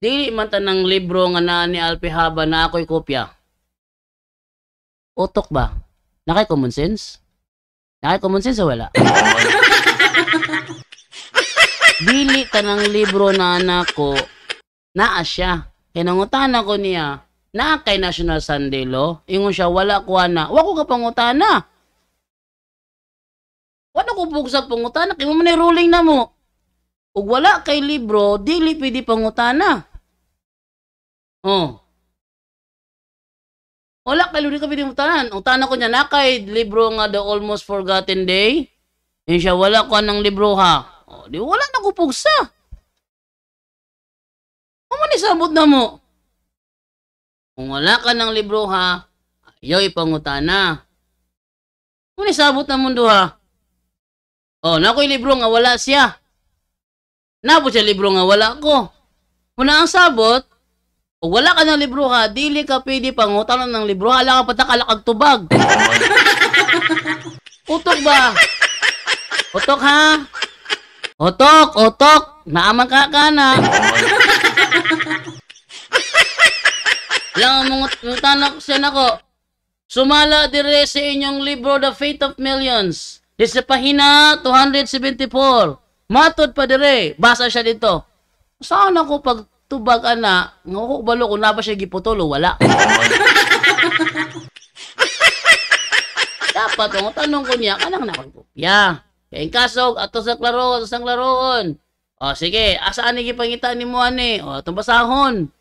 Dili man tanang libro nga naa ni Alpihaba na ako'y kopya. Utok ba? Nakay common sense? Nakay common sense o wala? Dili tanang libro na anak ko, naa siya. Kaya nangutana ko niya, naa kay National Sunday Law, ingon siya, wala ko na. Wako ka pangutana. Wala ko bugsa pangutana, kaya mo man ruling na mo. Ug wala kay libro, dili pwede pangutana. Wala kay libro ka pwede pangutanan. Utana ko niya, nakay libro nga The Almost Forgotten Day. Yun siya, wala ko ng libro ha. Di wala na ko pugsa. Kung manisabot na mo. Kung wala ka ng libro ha, ayaw ipangutana. Kung manisabot na mundo ha. Na ko'y libro nga wala siya. Napot siya libro nga wala ko. Muna ang sabot, kung wala ka ng libro ha, dili ka pwede pangutanan ng libro ha, ala ka patakalakag tubag. Utok ba? Utok ha? Otok, naaman ka na. Lang mong tanak siya nako. Sumala dire sa inyong libro The Fate of Millions. Di sa pahina 274. Matod pa dire, basa siya dito. Saan ako pag tubag ana, nga ko balo kung na ba siya giputol o wala. Dapat ang tanong ko niya, kanang nakapupya. Kaya yung kasog, ato sa klaro, sa klaroon. Sige, asaan ni gipangita ni mo ani? Itong basahon.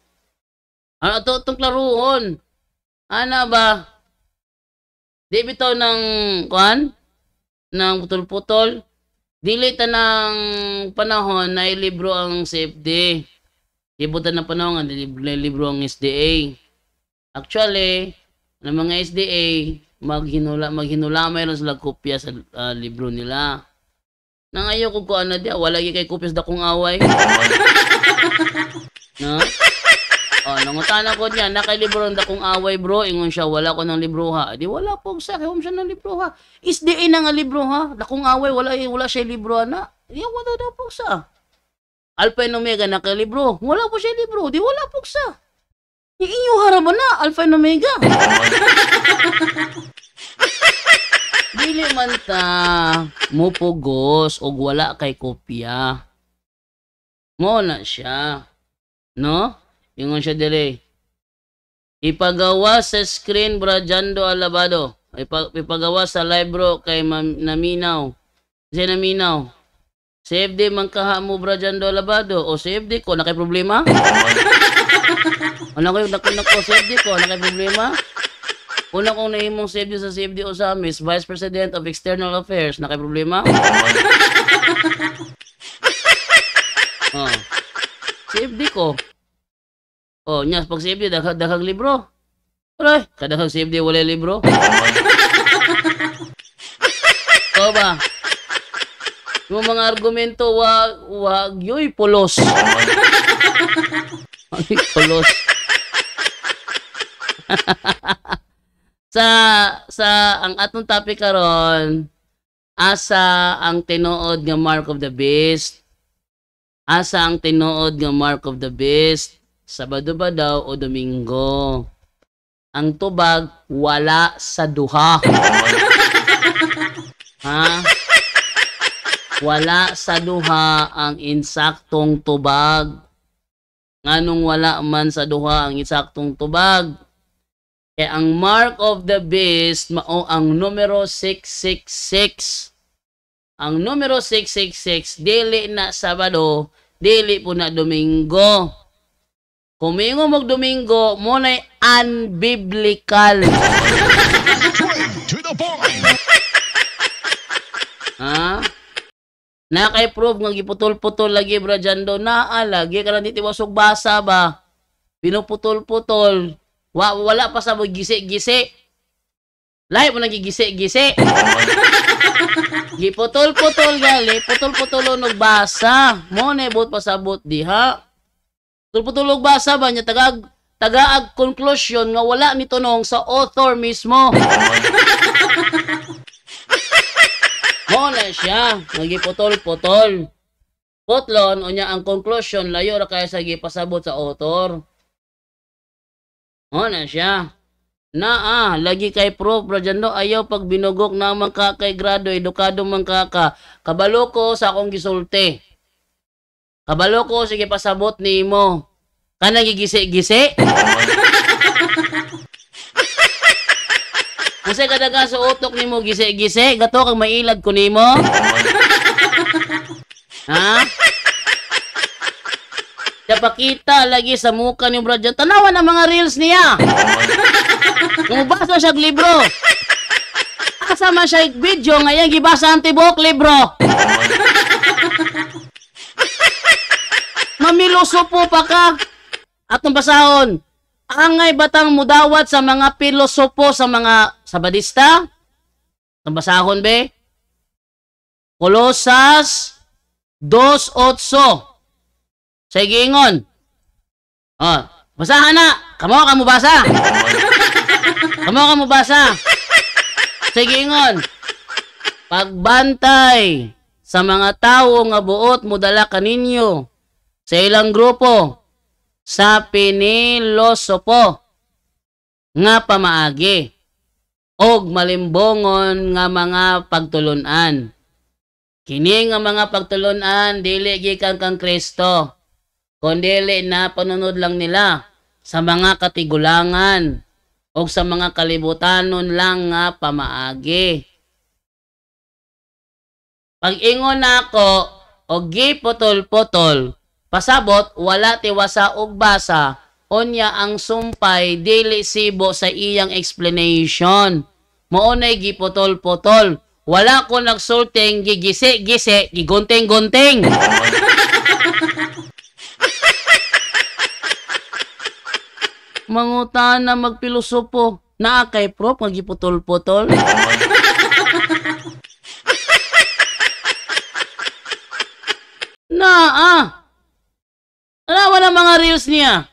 Ano itong klaroon? Ano ba? Di bitaw ng, ng putol-putol. Dili ta ng panahon na ilibro ang CFD. Ibutan ng panahon nga libro ang SDA. Actually, ng mga SDA, maghinula mayroon sila kopya sa libro nila. Nangayo ko kuan na dia, wala gyud kay kupis da kong away. No? Oh, nangutana ko niya, nakay libro da kong away bro, ingon siya wala ko ng libro ha. Di wala po sa kay siya ng libro ha. Isdiin na nga libro ha. Da kong away wala siya libro na. Di wala daw po sa. Alpha and Omega nakay libro. Wala po siya libro, di wala po sa. Inyo haraman na Alpha and Omega. Dili man ta mupugos og wala kay kopya. Mo na siya. No? Ingon siya dire. Ipagawa sa screen Brajando Alabado. Ipagawa sa live bro kay Naminaw. Si Naminaw. CFD man kaha mo Brajando Alabado o CFD ko nakay problema? Ano ko CFD ko nakay problema? Una kong nahimong CFD sa CFD Osamis, Vice President of External Affairs, nakay problema? Oh. CFD ko. Oh, nya pag CFD daghang libro. Aray, kadaghang CFD wala libro. So ba? Yung mga argumento wag yoy polos. Ay, polos. sa ang atong topic karon, asa ang tinuod nga mark of the beast? Asa ang tinuod nga mark of the beast? Sabado ba daw o Domingo? Ang tubag wala sa duha. Ha? Wala sa duha ang insaktong tubag. Nganong wala man sa duha ang insaktong tubag? Kaya ang mark of the beast mao ang numero 666. Ang numero 666 dili na Sabado, dili po na Domingo. Kumingo mag Domingo, mo na'y unbiblical. Straight to the point. Ha? Nakay-prove nga giputol-putol lagi Brajando naa lagi kana di tiwasog basa ba. Pinuputol-putol. Wala pa sa gisi-gisi. Lahi mo nagigisi-gisi. Giputol-putol gali, putol-putol og basa. Mo na ibot pasabot diha. Putol-putol og basa ba nya tagaag conclusion nga wala mitunong sa author mismo. Mo na siya, nagiputol-putol. Putlon unya ang conclusion layo ra kay sa gipasabot sa author. Mo na siya. Lagi kay Prof. Brajando ayaw pag binugok na man ka kay grado, edukado man ka. Kabalo ko sa akong gisulti. Kabalo ko sige pasabot nimo. Kana gigisi-gisi? Kasi kadaga sa utok nimo gisi-gisi, gato kang mailad ko nimo. Ha? Napakita lagi sa muka ni Brad. Tanawan ang mga reels niya. Kung basa siya libro. Asa man siya video ngayon gibasa ang tibok libro. Mamiloso po pa ka. Atong basahon. Angay batang mudawat sa mga pilosopo sa mga sabadista? Atong basahon be? Kolosas 2:8. Sige ingon. Oh, basahan na. Kamo basa. Kamo basa. Sige ingon. Pagbantay sa mga tawo nga buot mudala kaninyo sa ilang grupo sa pinilosopo nga pamaagi og malimbongon nga mga pagtulunan. Kini nga mga pagtulunan dili gikan kang Kristo. Kundili na panunod lang nila sa mga katigulangan o sa mga kalibutanon lang nga pamaagi. Pag-ingon ako o giputol-putol, pasabot wala tiwasa og basa, unya ang sumpay dili sibo sa iyang explanation. Maunay giputol-putol. Wala ko nagsulting gigisi-gisi, gigunting-gunting. Mangutan na magpilosopo. Naa kay Prof. Magiputol-putol. Ano na mga reels niya?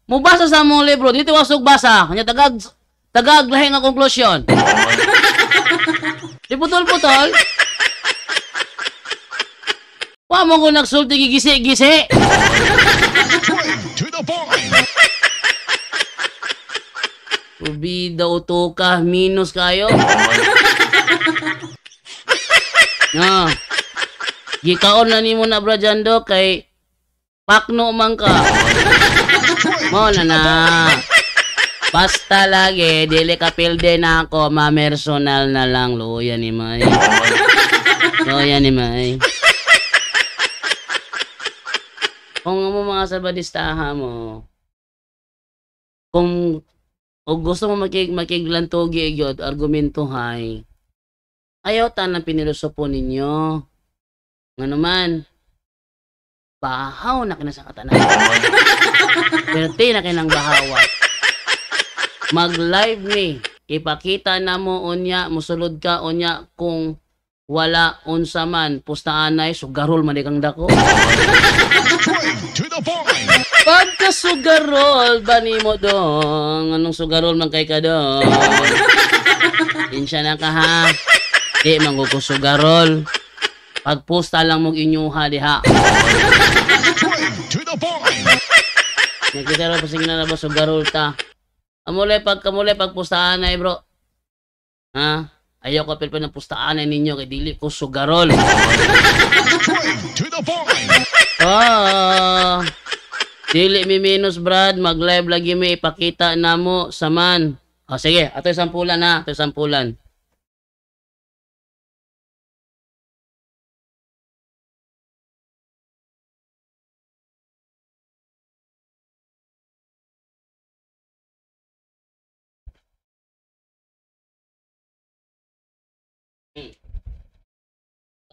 Mubasa sa mong libro, dito wasog basa. Kanya tagag lahi nga konklusyon. Di putol-putol. Wa mo ko nagsulti gigisi-gisi. Straight to the point. Ubida uto ka, minus kayo. No. Gikaon na nimo na Brajando kay pakno man ka. Mo na. Basta lagi, dili ka pilde na ako, ma-personal na lang. Luya ni May. Kung mo mga sabadistaha mo, kung gusto mo makiglantogi gyud argumento hay, ayaw tanang pinilosopo ninyo. Nga naman, bahaw na kina sa katanan. Perti na kinang bahawa. Mag-live ni, ipakita na mo unya, musulod ka unya kung wala unsa man pustaanay sugarol man kang dako. Straight to the point. Pagka sugarol ba nimo dong? Anong sugarol man kay ka dong? Insya na ka ha. Di man ko sugarol. Pagpusta lang mong inyuha diha. Straight to the point. Nakita ro pasing na ba sugarol ta. Amulay pagpustaan na bro. Ha? Ayaw ko pilpil ng pustaan na ninyo kay dili ko sugarol. Straight to the point. Dili mi minus Brad, mag-live lagi mi ipakita na mo saman. Sige, ato'y sampulan ha, ato'y sampulan.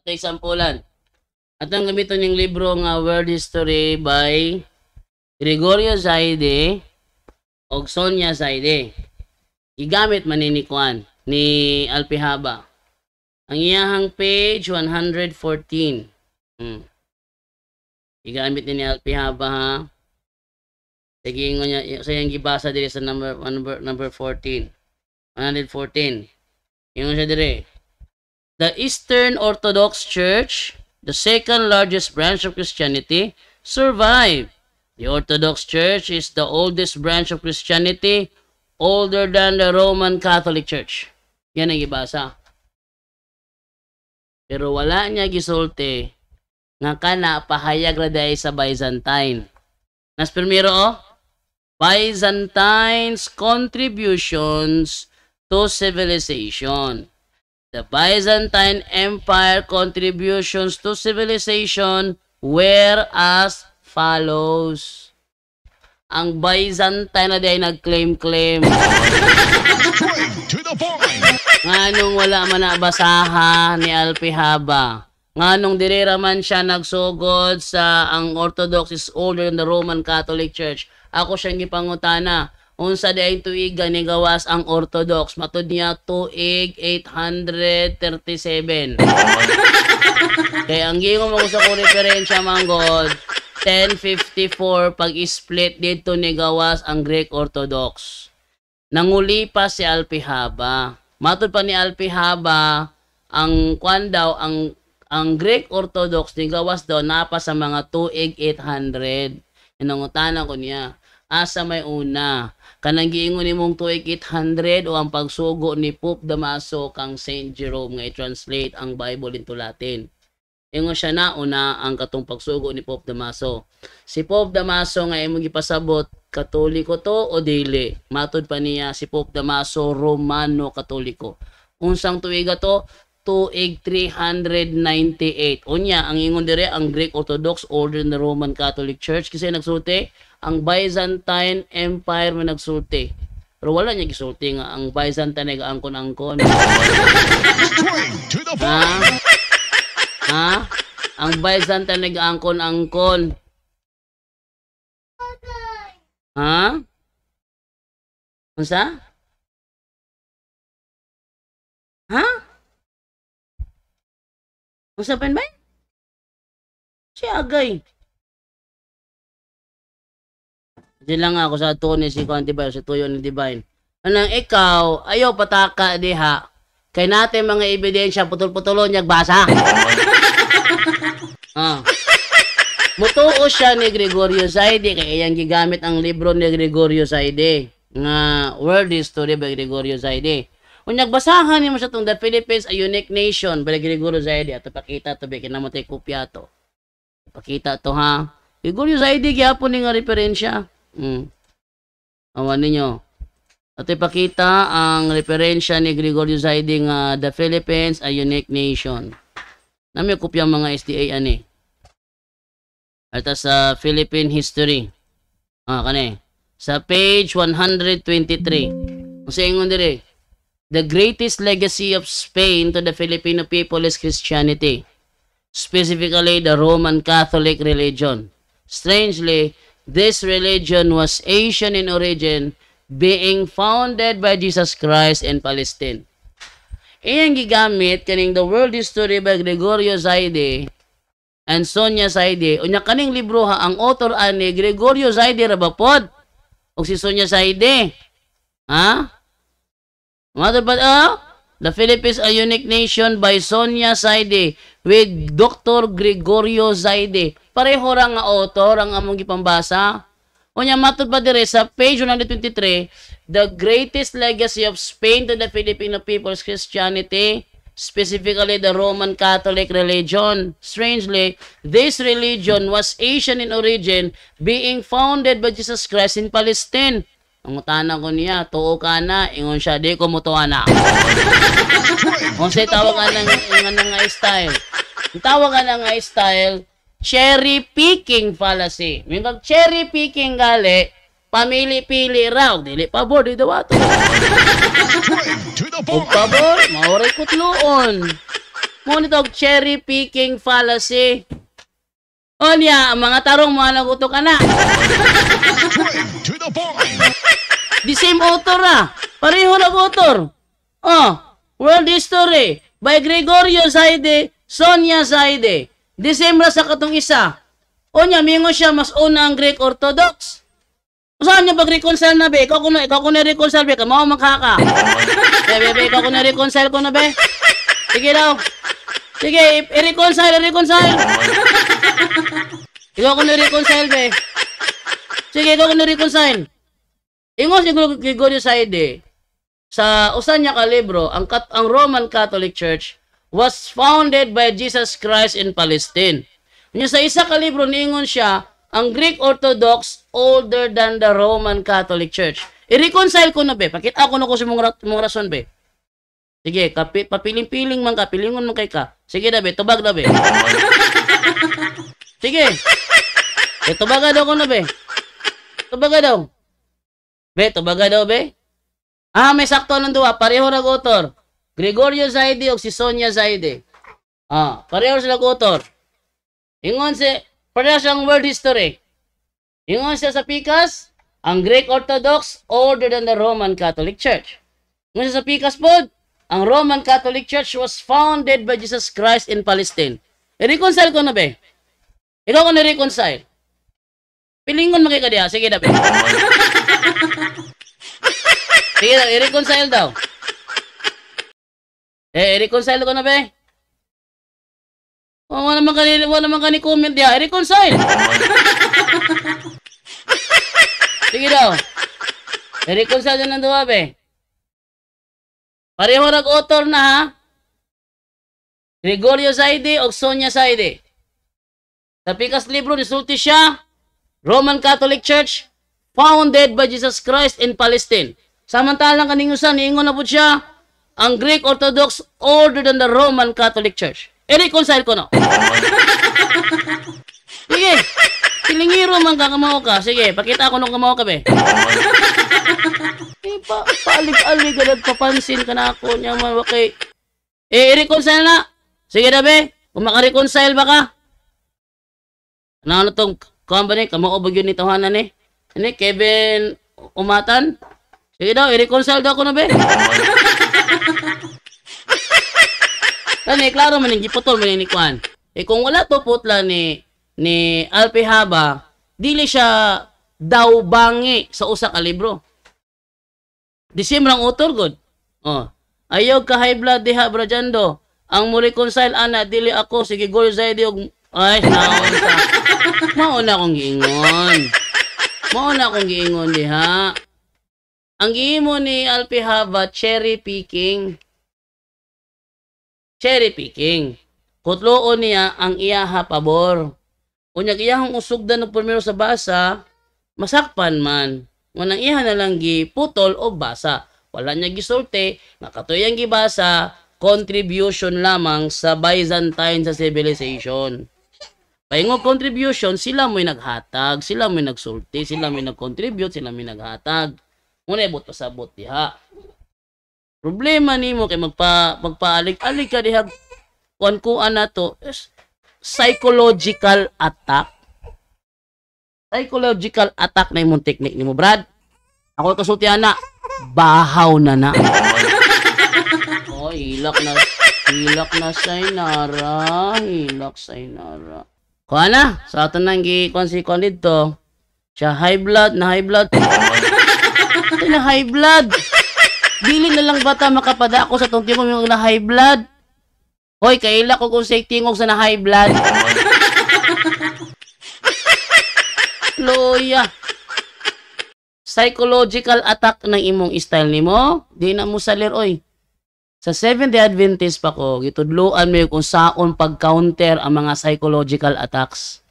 Ato'y sampulan. At ang gamiton yung libro nga World History by Gregorio Zaide o Sonia Zaide. Igamit man ni Kuan ni Alpihaba. Ang iyahang page 114. Igamit ni Alpihaba ha. Sige ingon niya sa yang gibasa diri sa number 14. 114. Ingon siya diri. The Eastern Orthodox Church, the second largest branch of Christianity, survived. The Orthodox Church is the oldest branch of Christianity, older than the Roman Catholic Church. Yan ang ibasa. Pero wala niya gisulti nga kana pahayag ra dai sa Byzantine. Nas primero Byzantine's contributions to civilization. The Byzantine Empire contributions to civilization were as follows. Ang Byzantine na di nag-claim-claim. Straight to the point. Nganong wala man nabasaha ni Alpihaba. Nganong dirira man siya nagsugod sa ang Orthodox is older than the Roman Catholic Church. Ako siyang gipangutana. Unsa di ay tuiga ni gawas ang Orthodox? Matud niya tuig 837. Kaya ang gingon mo sa ko referensya manggod 1054 pag-split dito ni gawas ang Greek Orthodox. Nanguli pa si Alpihaba. Matud pa ni Alpihaba ang kwan daw ang Greek Orthodox ni gawas daw napa sa mga tuig 800. Inangutanan ko niya. Asa may una? Kanang giingon nimong tuig 800 o ang pagsugo ni Pope Damaso kang Saint Jerome nga i-translate ang Bible into Latin. Ingon siya na una ang katong pagsugo ni Pope Damaso. Si Pope Damaso nga imong gipasabot Katoliko to o dili? Matud pa niya si Pope Damaso Romano Katoliko. Unsang tuiga to? Tuig 398. Unya ang ingon dire ang Greek Orthodox older than the Roman Catholic Church kasi nagsulti ang Byzantine Empire man nagsulti. Pero wala niya gisulti nga ang Byzantine nag-angkon-angkon. Straight to the point. Ha? Ang Byzantine nag-angkon-angkon. Ha? Unsa? Ha? Unsa pa ba? Siya agay. Sila nga ako sa tuon ni si Kuan Divine, sa tuyo ni Divine. Anang ikaw, ayaw pataka diha. Kay natin mga ebidensya, putol-putulon niyag basa. Mutuo siya ni Gregorio Zaide, kaya iyang gigamit ang libro ni Gregorio Zaide. Nga World History by Gregorio Zaide. Kung nagbasahan niyo mo siya itong The Philippines, a Unique Nation by Gregorio Zaide. Ato pakita ito, kinamatay kopya to. Pakita to ha. Gregorio Zaide, gyapon ni nga referensya. Awan ninyo. At ipakita ang referensya ni Gregorio Zaide nga The Philippines, a Unique Nation. Nami kopya mga SDA ani. At sa Philippine History. Kani. Sa page 123. Kung sa ingon dire, the greatest legacy of Spain to the Filipino people is Christianity, specifically the Roman Catholic religion. Strangely, this religion was Asian in origin, being founded by Jesus Christ in Palestine. Iyang gigamit kaning The World History by Gregorio Zaide and Sonia Zaide. Unya kaning libro ha, ang author ani Gregorio Zaide rabapod o si Sonia Zaide. The Philippines, a Unique Nation by Sonia Zaide with Dr. Gregorio Zaide. Pareho ra nga author ang among gipambasa. Unya matud pa dire sa page 123, the greatest legacy of Spain to the Filipino people is Christianity, specifically the Roman Catholic religion. Strangely, this religion was Asian in origin, being founded by Jesus Christ in Palestine. Ang utana ko niya, tuo ka na, ingon siya, di ko mutuwa na. Kung sa'y tawag ka ng style. Ang tawag ka ng style, cherry picking fallacy. May pag cherry picking gali, pamili-pili raw. Dili pabor, di daw ato. Kung pabor, mauray kutloon. Ngunit ang cherry picking fallacy. O niya, ang mga tarong mga naguto ka na. The same author pareho na author. World History by Gregorio Zaide, Sonia Zaide. The same ra sa katong isa. O niya, mingo siya mas una ang Greek Orthodox. Saan niya pag-reconcile na be? Ikaw ko na reconcile be, kamao magkaka. Be, ikaw ko na reconcile ko na be. Sige daw. Sige, i-reconcile. Ikaw ko na reconcile be. Sige, ikaw ko na reconcile. Ingon si Gregorio Zaide, sa usan niya ka libro, ang Roman Catholic Church was founded by Jesus Christ in Palestine. Sa isa ka libro, niingon siya, ang Greek Orthodox older than the Roman Catholic Church. I-reconcile ko na be. Pakita ko na ko sa mong rason be. Sige, papiling-piling man ka, pilingon man kay ka. Sige na be, tubag na be. Sige. Tubaga daw ko na be. Tubaga daw. Be, tubaga daw be. May sakto ng duwa, pareho nag-author. Gregorio Zaide o si Sonia Zaide. Pareho sila nag-author. Ingon pareho siyang World History. Ingon siya sa Pikas, ang Greek Orthodox older than the Roman Catholic Church. Ingon siya sa Pikas pod, ang Roman Catholic Church was founded by Jesus Christ in Palestine. I-reconcile ko na be. Ikaw ko na-reconcile. Pilingon mo kay kadiya. Sige na be. Sige na, i-reconcile daw. I-reconcile ko na be. Wala naman ka ni comment diya. I-reconcile. Sige daw. I-reconcile na ng duwa be. Pareho nag-author na ha. Gregorio Zaide o Sonia Zaide. Sa Pikas libro, nisulti siya, Roman Catholic Church, founded by Jesus Christ in Palestine. Samantalang kaningusan, niingon na po siya, ang Greek Orthodox older than the Roman Catholic Church. I-reconcile ko no. Sige, silingiro man ka kamaw ka. Sige, pakita ko nung kamaw ka be. Paalig-alig ka nagpapansin ka na ako niya man. Okay. I-reconcile na. Sige na be, kung maka-reconcile ba ka? Ano tong company, kamaobag yun ni tahanan eh. Ano, Kevin Umatan? Sige daw, i-reconcile daw ko na be. Kani, klaro man yung giputol man ni Kwan. Kung wala to putla ni ni Alpi Haba, dili siya daw bangi sa usa ka libro. Di same lang author god. Oh. Ayaw ka high blood diha Brajando. Ang mo reconcile ana dili ako sige goy zaidi og ay naon sa. Mauna akong giingon diha. Ang giimo ni Alpi Haba cherry picking. Kutloon niya ang iyaha pabor. Unya iyahang usugdan og primero sa basa, masakpan man. Ngunang iha na lang giputol o basa. Wala niya gisulti, nga katuyang gibasa, contribution lamang sa Byzantine sa civilization. Paingo contribution, sila mo'y naghatag, sila mo'y nagsulti, sila mo'y nagcontribute, sila mo'y naghatag. Muna ibot pasabot diha. Problema nimo kay magpaalik-alik ka diha kuan na to is psychological attack. Psychological attack na imong technique nimo, Brad. Ako kasulti ana, bahaw na. Oh, hilak na Sainara. Kuha na, sa ato nang gi-konsikon dito. Siya high blood. Ay na high blood. Dili na lang bata makapada ako sa tong tingog yung na high blood. Hoy, kaila ko kung say tingog sa na high blood. Loya. Psychological attack ng imong style nimo, di na mo salir oy. Sa Seventh-day Adventist pa ko, gitudloan mo kung saon pag-counter ang mga psychological attacks.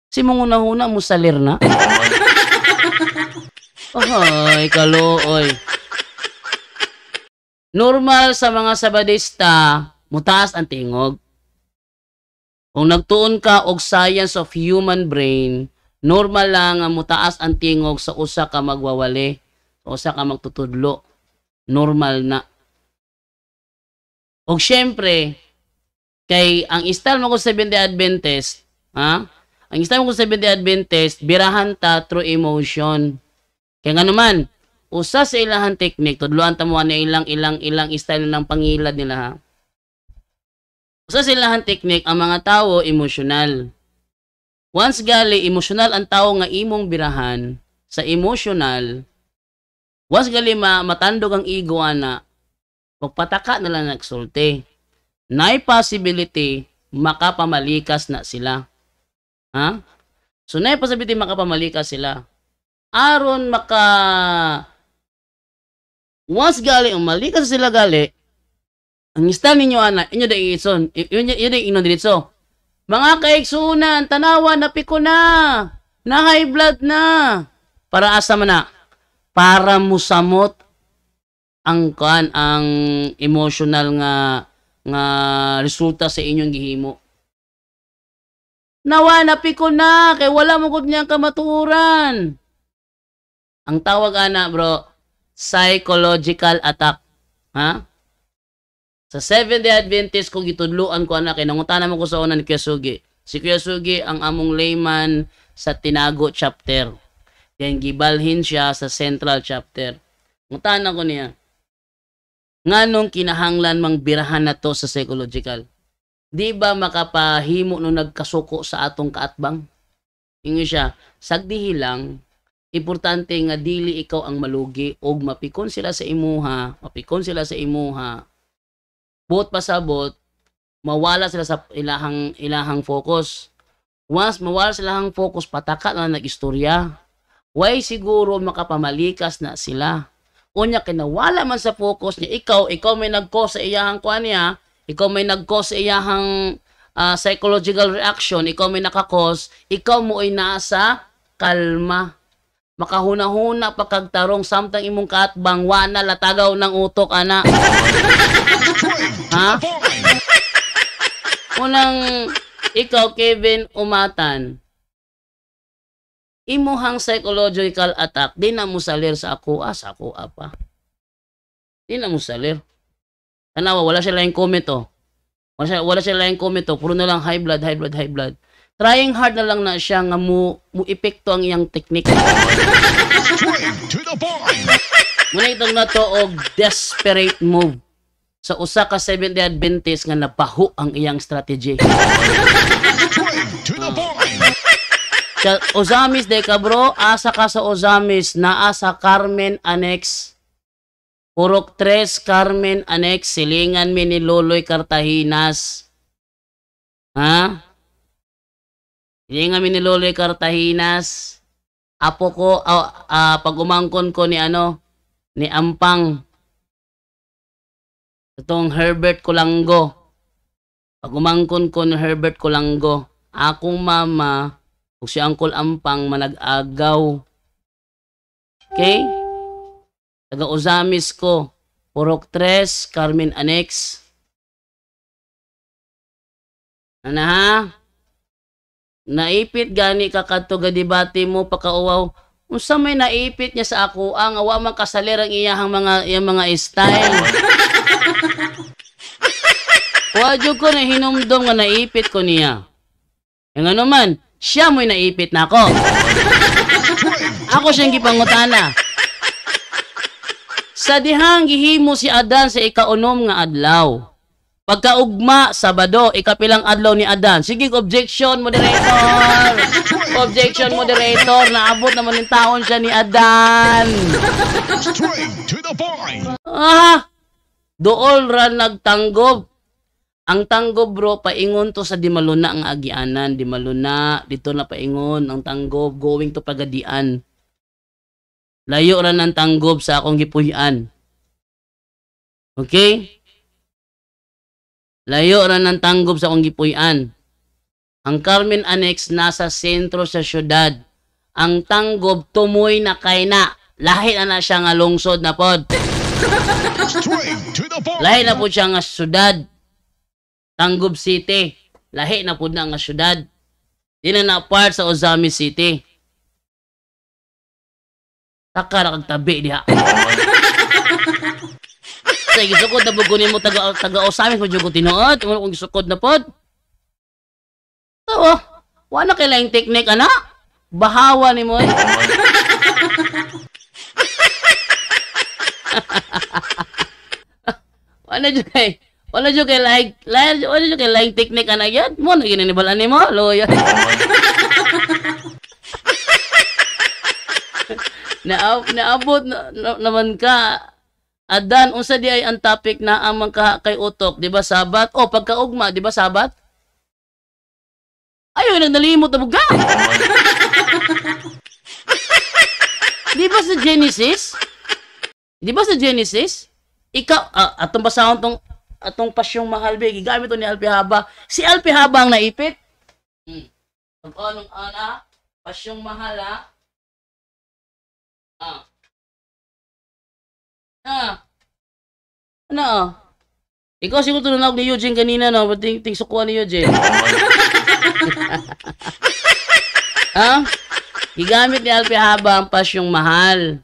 Si mong una-una mo salir na. Oy, kalooy. Normal sa mga Sabadista, mutaas ang tingog. Kung nagtuon ka og science of human brain, normal lang ang mutaas ang tingog sa usa ka magwawali, sa usa ka magtutudlo. Normal na. Og syempre, kay ang style mo ko Seventh-day Adventist, ha? Ang style mo ko Seventh-day Adventist, birahan ta through emotion. Kaya nga naman, usa sa ilahan technique, tudloan ta mo na ilang style ng pangilad nila, ha? Usa sa ilahan technique, ang mga tao emotional. Once gali emotional ang tao nga imong birahan sa emotional, once gali matandog ang ego ana, magpataka na lang nagsulti. Nay possibility makapamalikas na sila. Ha? So nay possibility makapamalikas sila. Aron once gali umalikas sila gali, ang style ninyo ana, inyo da iison, inyo da inon diretso. Mga kaigsunan, tanawan, napiko na high blood na. Para asa man na? Para musamot ang emotional nga resulta sa inyong gihimo. Nawa, napiko na, kay wala mo gud niyang kamaturan. Ang tawag ana, bro, psychological attack. Ha? Sa Seventh-day Adventist kung gitudluan ko ana, kay nangutana mo ko sa una ni Kuya Sugi. Si Kuya Sugi ang among layman sa Tinago chapter. Yan gibalhin siya sa Central chapter. Ngutana ko niya, nganong kinahanglan mang birahan na to sa psychological? Di ba makapahimo nung nagkasuko sa atong kaatbang? Ingon siya, sagdihi lang, importante nga dili ikaw ang malugi og mapikon sila sa imuha, buot pasabot, mawala sila sa ilahang focus. Once mawala sila ang focus, pataka na nag-istorya. Way siguro makapamalikas na sila. Unya kinawala man sa focus niya, ikaw may nag-cause sa iyahang kuan niya, ikaw may nag-cause sa iyahang psychological reaction, ikaw may nakakos, ikaw mo ay nasa kalma. Makahuna-huna pagkagtarong samtang imong kaatbang wana latagaw ng utok ana. Ha? Unang ikaw Kevin Umatan, imuhang psychological attack di na mo salir sa ako pa. Di na mo salir. Tanawa wala siya lang comment oh. Wala siya lang comment oh, puro na lang high blood. Trying hard na lang na siya nga mo epekto ang iyang technique. Muna itong na to og desperate move sa usa ka Seventh-day Adventist nga nabaho ang iyang strategy. Ozamis de ka bro, asa ka sa Ozamis, naa sa Carmen Annex. Purok 3, Carmen Annex, silingan mi ni Loloy Cartahinas. Ha? Silingan mi ni Loloy Cartahinas. Apo ko, pag umangkon ko ni ni Ampang. Itong Herbert Kulango. Pag umangkon ko ni Herbert Kulango, akong mama, kung si Uncle Ampang, manag-agaw. Okay? Taga-Ozamis ko. Purok 3, Carmen Annex. Ano ha? Naipit gani ka kadto ga debate mo pakauwaw. Unsa may naipit niya sa ako ang awa man kasalir ang iyang mga style. Wadyo ko na hinumdom nga naipit ko niya. Yung ano man, siya mo'y naipit na ako. Ako siyang gipangutana. Sa dihang gihimo si Adan sa ikaunom nga adlaw. Pagkaugma, Sabado, ikapilang adlaw ni Adan. Sige, objection, moderator. Objection, moderator. Naabot naman yung taon siya ni Adan. Straight to the point. Dool ra nagtanggob. Ang tanggob bro, paingon to sa Dimaluna ang agianan. Dimaluna, dito na paingon ang tanggob, going to Pagadian. Layo ra ng tanggob sa akong gipuy-an. Okay? Layo ra ng tanggob sa akong gipuy-an. Ang Carmen Annex nasa sentro sa syudad. Ang tanggob tumoy na kay na. Lahi na siya nga lungsod na pod. Straight to the point. Lahi na po siya nga syudad. Tanggob City. Lahi na po na nga syudad. Di na part sa Ozamis City. Taka na kagtabi diha. Sige, gisukod na bugunin mo taga-Ozamis mo dyan ko tinuot. Wala kong gisukod na pod. So, wala kailang teknik, anak. Bahawa ni mo eh. Wala dyan kay like teknik, anak yan. Mo, naginanibalan ni mo. Loya. Naabot naman ka. Adan, unsa di ay ang topic na amang kay utok, di ba Sabat? O, pagkaugma, di ba Sabat? Ayaw, nagnalimot na buga. Di ba sa Genesis? Di ba sa Genesis? Ikaw, atong basahon atong pasyong mahal, be, gigamit to ni Alpihaba. Si Alpihaba ang naipit. Anong ana? Pasyong mahal, ha? Ano? Ikaw siguro tunawag ni Eugene kanina, no? Ting sukuan ni Eugene. Ha? Igamit ni Alpihaba ang pasyong mahal.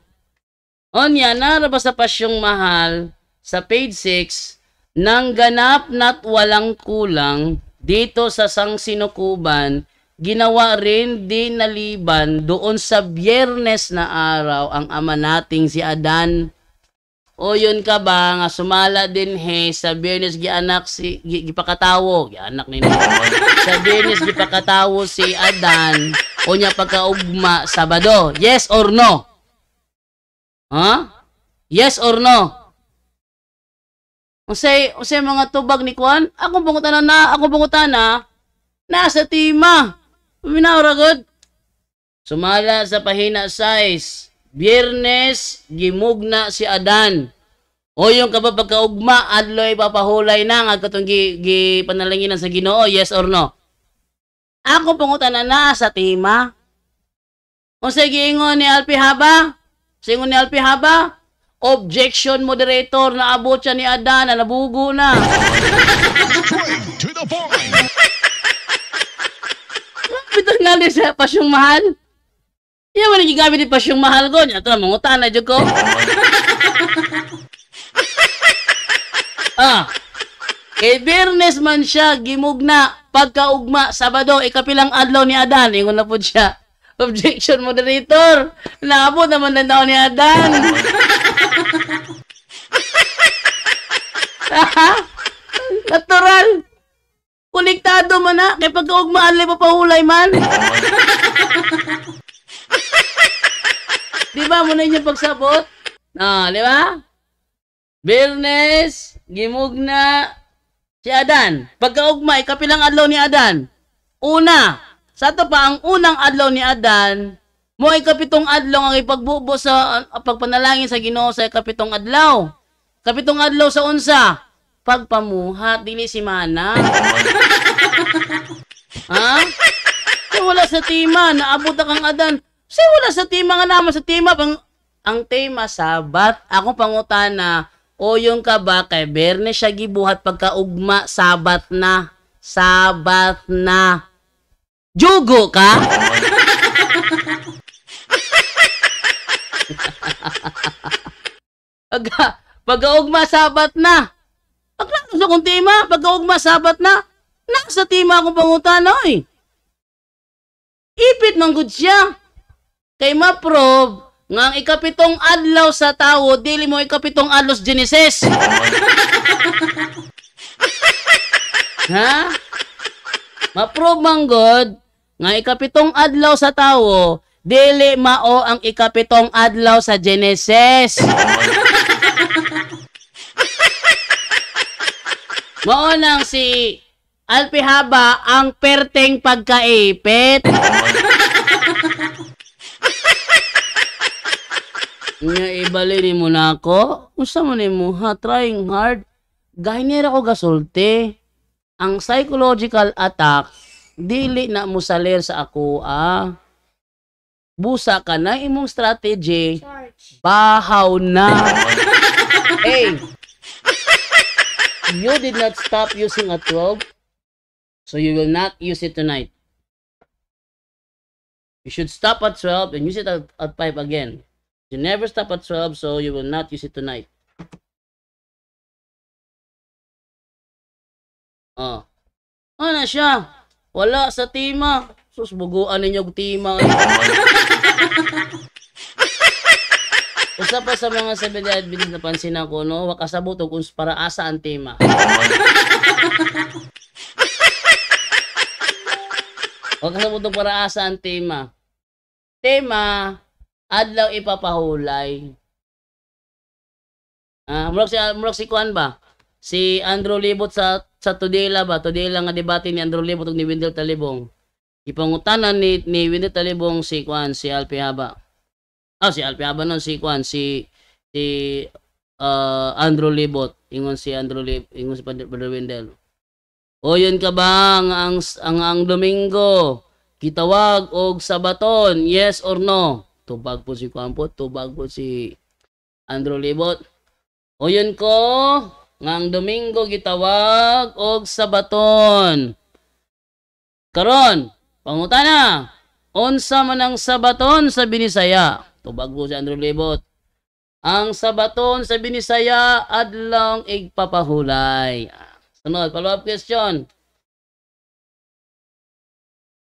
Onya, narabas sa pasyong mahal sa page 6 nang ganap na't walang kulang dito sa Sangsinukuban, ginawa rin din naliban doon sa Biyernes na araw ang ama nating si Adan. O yun ka ba nga sumala din sa Biyernes gianak si gipakatawo, gianak ni sa Biyernes gipakatawo si Adan o nya pagkaugma Sabado. Yes or no? Ha? Yes or no? Usay mga tubag ni Kwan, akong pangutana nasa tima. Minawra good. Sumala sa pahina size. Biyernes, gimugna si Adan. O yung kapagkaugma, adloy papahulay na nga katong gipanalanginan sa Ginoo, yes or no? Ako pangutana sa tima. Usay giingon ni Alpihaba? Singon ni Alpihaba? Objection, moderator, naabot siya ni Adan, na nabugo na. Straight to the point. Bito nga din sa pasyong mahal. Yan mo nagigamit ni pasyong mahal ko. Ito, mangutan na dyan ko. Kay Biyernes man siya, gimugna, pagkaugma, Sabado, ikapilang adlaw ni Adan. Ingon na po siya. Objection, moderator. Naabot naman na daw ni Adan. Natural. Konektado man na. Kaya pagkaugmaan, may papahulay man. Di ba mo na inyong pagsabot? Di ba? Bernes, gimugna, si Adan. Pagkaugma, ikapilang adlaw ni Adan. Una, sa to pa, ang unang adlaw ni Adan, mo ikapitong adlaw ang ipagbubo sa pagpanalangin sa Ginoo sa ikapitong adlaw. Kapitong adlaw sa unsa, pagpamuhat, dili si Mana. Ha? Kaya wala sa tima, naabot na kang Adan. Kasi wala sa tima nga naman sa tima. Ang tema, Sabat. Ako pangutana, o yung ka ba, kay Bernes siya gibuhat pagkaugma, Sabat na. Sabat na. Jugo ka? Pagkaugma, Sabat na. Pagkaugma sa kong tema, pagkaugma, Sabat na. Nasa tima akong pangutana, eh. Ipit ng good siya. Kay maprob, nga ang ikapitong adlaw sa tao, dili mo ikapitong adlaw sa Genesis. Ha? Maprob man god, nga ikapitong adlaw sa tao, dili mao ang ikapitong adlaw sa Genesis. Mao nang si Alpihaba ang perteng pagkaipit. Nga ibali mo na ako. Unsa man nimo ha, trying hard. Gahinira ko gasulti. Ang psychological attack dili na mo salir sa ako Busa ka na imong strategy. Bahaw na. Hey. You did not stop using a 12. So you will not use it tonight. You should stop at 12 and use it at 5 again. You never stop at 12, so you will not use it tonight. Ano siya? Wala sa tima. Sus, buguan ninyo tima. Usa pa sa mga Seventh-day Adventist napansin ako, no? Wakasabot kung para asa ang tema. Wakasabot para asa ang tema. Tema, adlaw ipapahulay. Murag si Kuan ba? Si Andrew Libot sa Tudela ba? Tudela nga debate ni Andrew Libot ug ni Wendell Talibong. Ipangutanan ni Wendell Talibong si Kuan, si Alpihaba. Si Alpihaba nun, si Kuan, si Andrew Libot. Ingon si Brother Wendell. O yun ka ba ang Domingo kitawag og Sabaton, yes or no? Tubag po si Kuampo, tubag po si Andrew Libot. O yun ko, ngang Domingo gitawag og Sabaton. Karon, pangutana, unsa man ang Sabaton sa Binisaya? Tubag po si Andrew Libot. Ang Sabaton sa Binisaya adlaw igpapahulay. Sunod, follow-up question.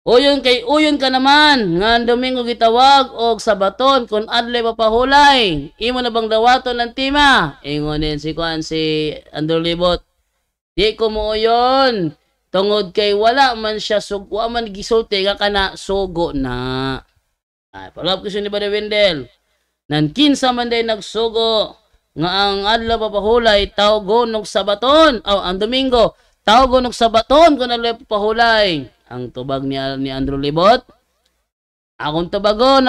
Uyon ka naman, nga Domingo gitawag og Sabaton kung adlaw papahulay. Imo na bang dawaton ng tima? Ingon din si Kuan, si Andrew Libot. Di ko mo uyon. Tungod kay wala man siya sugo, man gisulti ka kana sugo na. Follow-up question ni Brother Wendell. Nan kinsa man day nagsugo nga ang adlaw papahulay tawgon og Sabaton, ang Domingo tawgon og Sabaton kung adlaw papahulay. Ang tubag ni Andrew Libot, akong tubagon.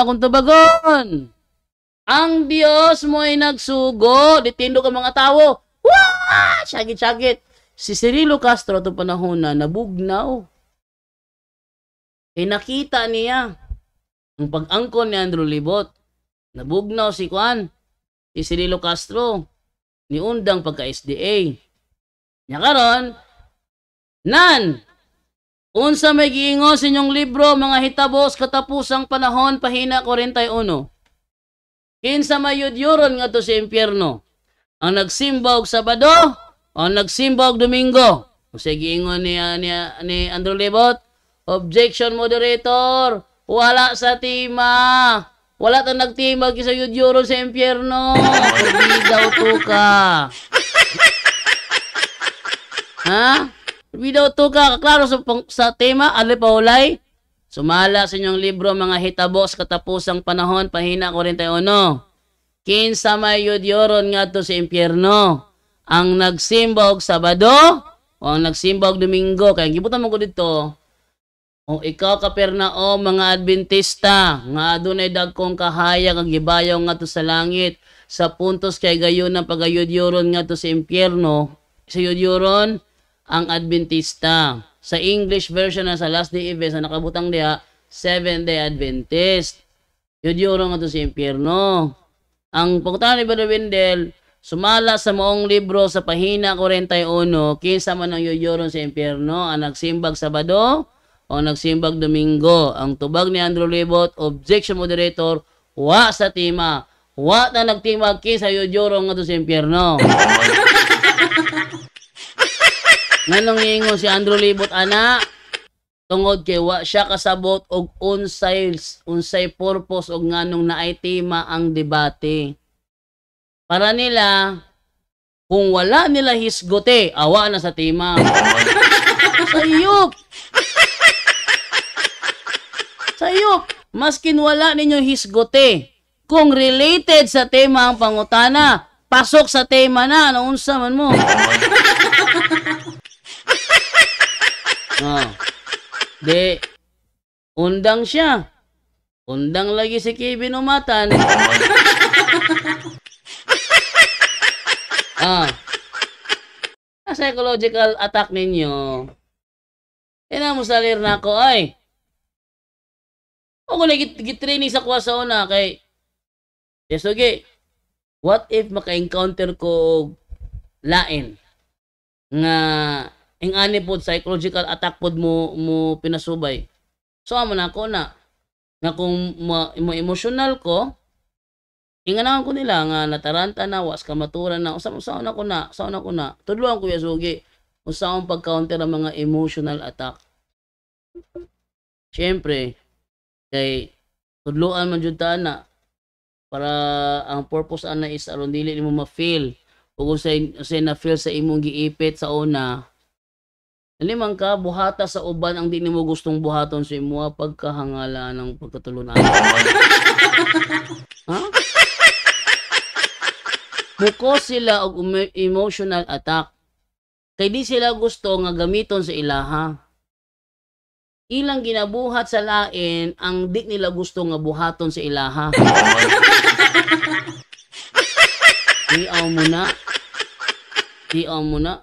Ang Dios mo'y nagsugo, ditindo ka mga tao. Wah! Syagit-syagit. Si Cirilo Castro itong panahon na nabugnaw. Nakita niya ang pag-angkon ni Andrew Libot. Nabugnaw si Juan, si Cirilo Castro, ni undang pagka-SDA. Nya karon, unsa may giingon sa inyong libro, mga hitabo sa katapusang panahon, pahina 41. Kinsa mayudyuron nga to sa impyerno? Ang nagsimba og Sabado o ang nagsimba og Domingo? Unsa giingon ni Andrew Libot? Objection, moderator. Wala sa tima. Wala tang nagtimag sa yudyuron sa impyerno. Hindi daw to ka. Ha? Video to ka, klaro sa tema, alay pa ulay. Sumala sa inyong libro mga hitabo sa katapusang panahon, pahina 41. Kinsa may yudyoron ngadto sa impyerno, ang nagsimba og Sabado o ang nagsimba og Domingo. Kaya gibutan mo ko dito, o ikaw Kapernaum mga Adventista, nga adunay dagkong kahayag ang gibayaw ngadto sa langit, sa puntos kay gayon ng pagayudyoron ngadto sa impyerno, sa yudyoron ang Adventista. Sa English version na sa Last Day Events na nakabutang diha, Seventh-day Adventist. Yudyoron ngadto sa impyerno. Ang pagkutan ni Brother Wendell, sumala sa moong libro sa pahina 41, kinsa man ang yudyoron sa impyerno, ang nagsimbag Sabado o nagsimbag Domingo. Ang tubag ni Andrew Libot, objection moderator, wa sa tima. Wa na nagtimag kinsa yudyoron ngadto sa impyerno. Nganong niingon si Andrew Libot ana? Tungod kay wa siya kasabot og unsay purpose og nganong naay tema ang debate. Para nila, kung wala nila hisgote, awa na sa tema. Sayop! Sayop! Maskin wala ninyo hisgote, kung related sa tema ang pangutana, pasok sa tema na, naunsa man mo. De, undang siya. Undang lagi si Kevin Umatan. Psychological attack ninyo. Musalir na ako, ay. O kung nag-training sa kuha sa una, kay, yes, okay. What if maka-encounter ko lain nga ang ani pod psychological attack pod mo pinasubay. So amo na ako na nga kung mo emotional ko, inganahan ko nila nga nataranta na, was kamaturan na, usaon ko na. Tudloan ko yasugi usaon pag-counter ang mga emotional attack. Siyempre, kay tudloan man jud ta na para ang purpose ana is aron dili nimo ma-feel ug usay na feel sa imong giipit sa una. Nalimang ka, buhata sa uban ang di mo gustong buhaton sa imo pagkahangala ng pagkatulunan. Ha? Buko sila og emotional attack. Kay di sila gusto nga gamiton sa ilaha. Ilang ginabuhat sa lain ang di nila gusto nga buhaton sa ilaha. Diaw mo na.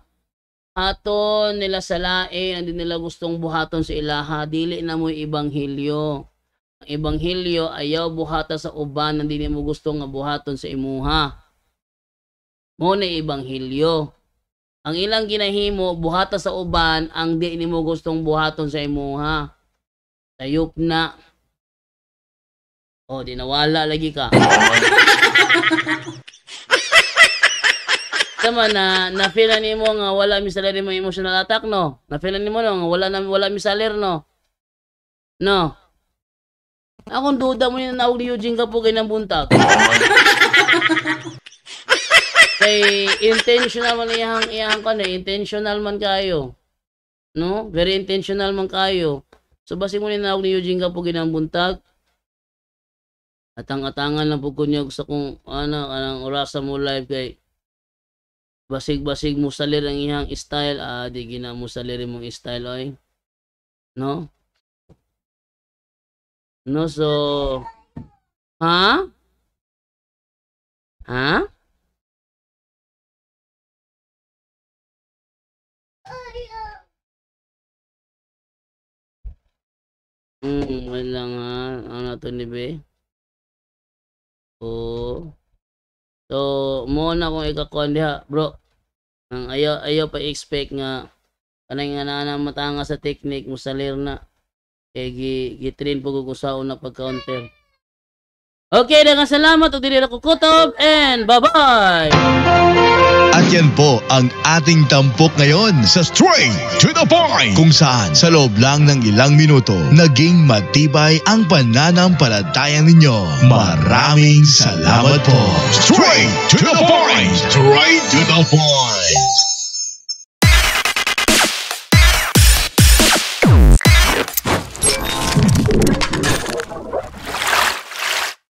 Aton nila sa lain, hindi nila gustong buhaton sa ilaha, dili na mo ibanghilyo. Ang ibanghilyo ayaw buhata sa uban, hindi mo gustong nga buhaton sa imuha. Mo na ibanghilyo. Ang ilang ginahimo, buhata sa uban, ang di mo gustong buhaton sa imuha. Sayop na. O, di nawala lagi ka. Tama na-feel na nimo nga wala misaler mo emotional attack, no? Na-feel na nimo nga wala misaler, no? No. Akong duda mo ni naog ni Eugene ka po kay nang buntag. Kay intentional man iyang kan intentional man kayo. No? Very intentional man kayo. So basi mo ni naog ni Eugene ka po kay nang buntag. Atang-atangan lang po kunyag sa kung anang orasa mo live kay basig-basig mo salir ang iyang style, di gina mo salir mong style, oy. No? No, so, ha? Wala nga, ano to ni Be? So, mo na kung ikakuan diha, bro. Ang ayaw pa expect nga kanay nga na matanga sa technique mo salir na kay gi-train po ko sa una pag-counter. Okay, daghang salamat ug dili ra ko kutob and bye-bye. At yan po ang ating tampok ngayon sa Straight to the Point, kung saan sa loob lang ng ilang minuto naging matibay ang pananampalataya ninyo. Maraming salamat po. Straight to the Point. Straight to the Point.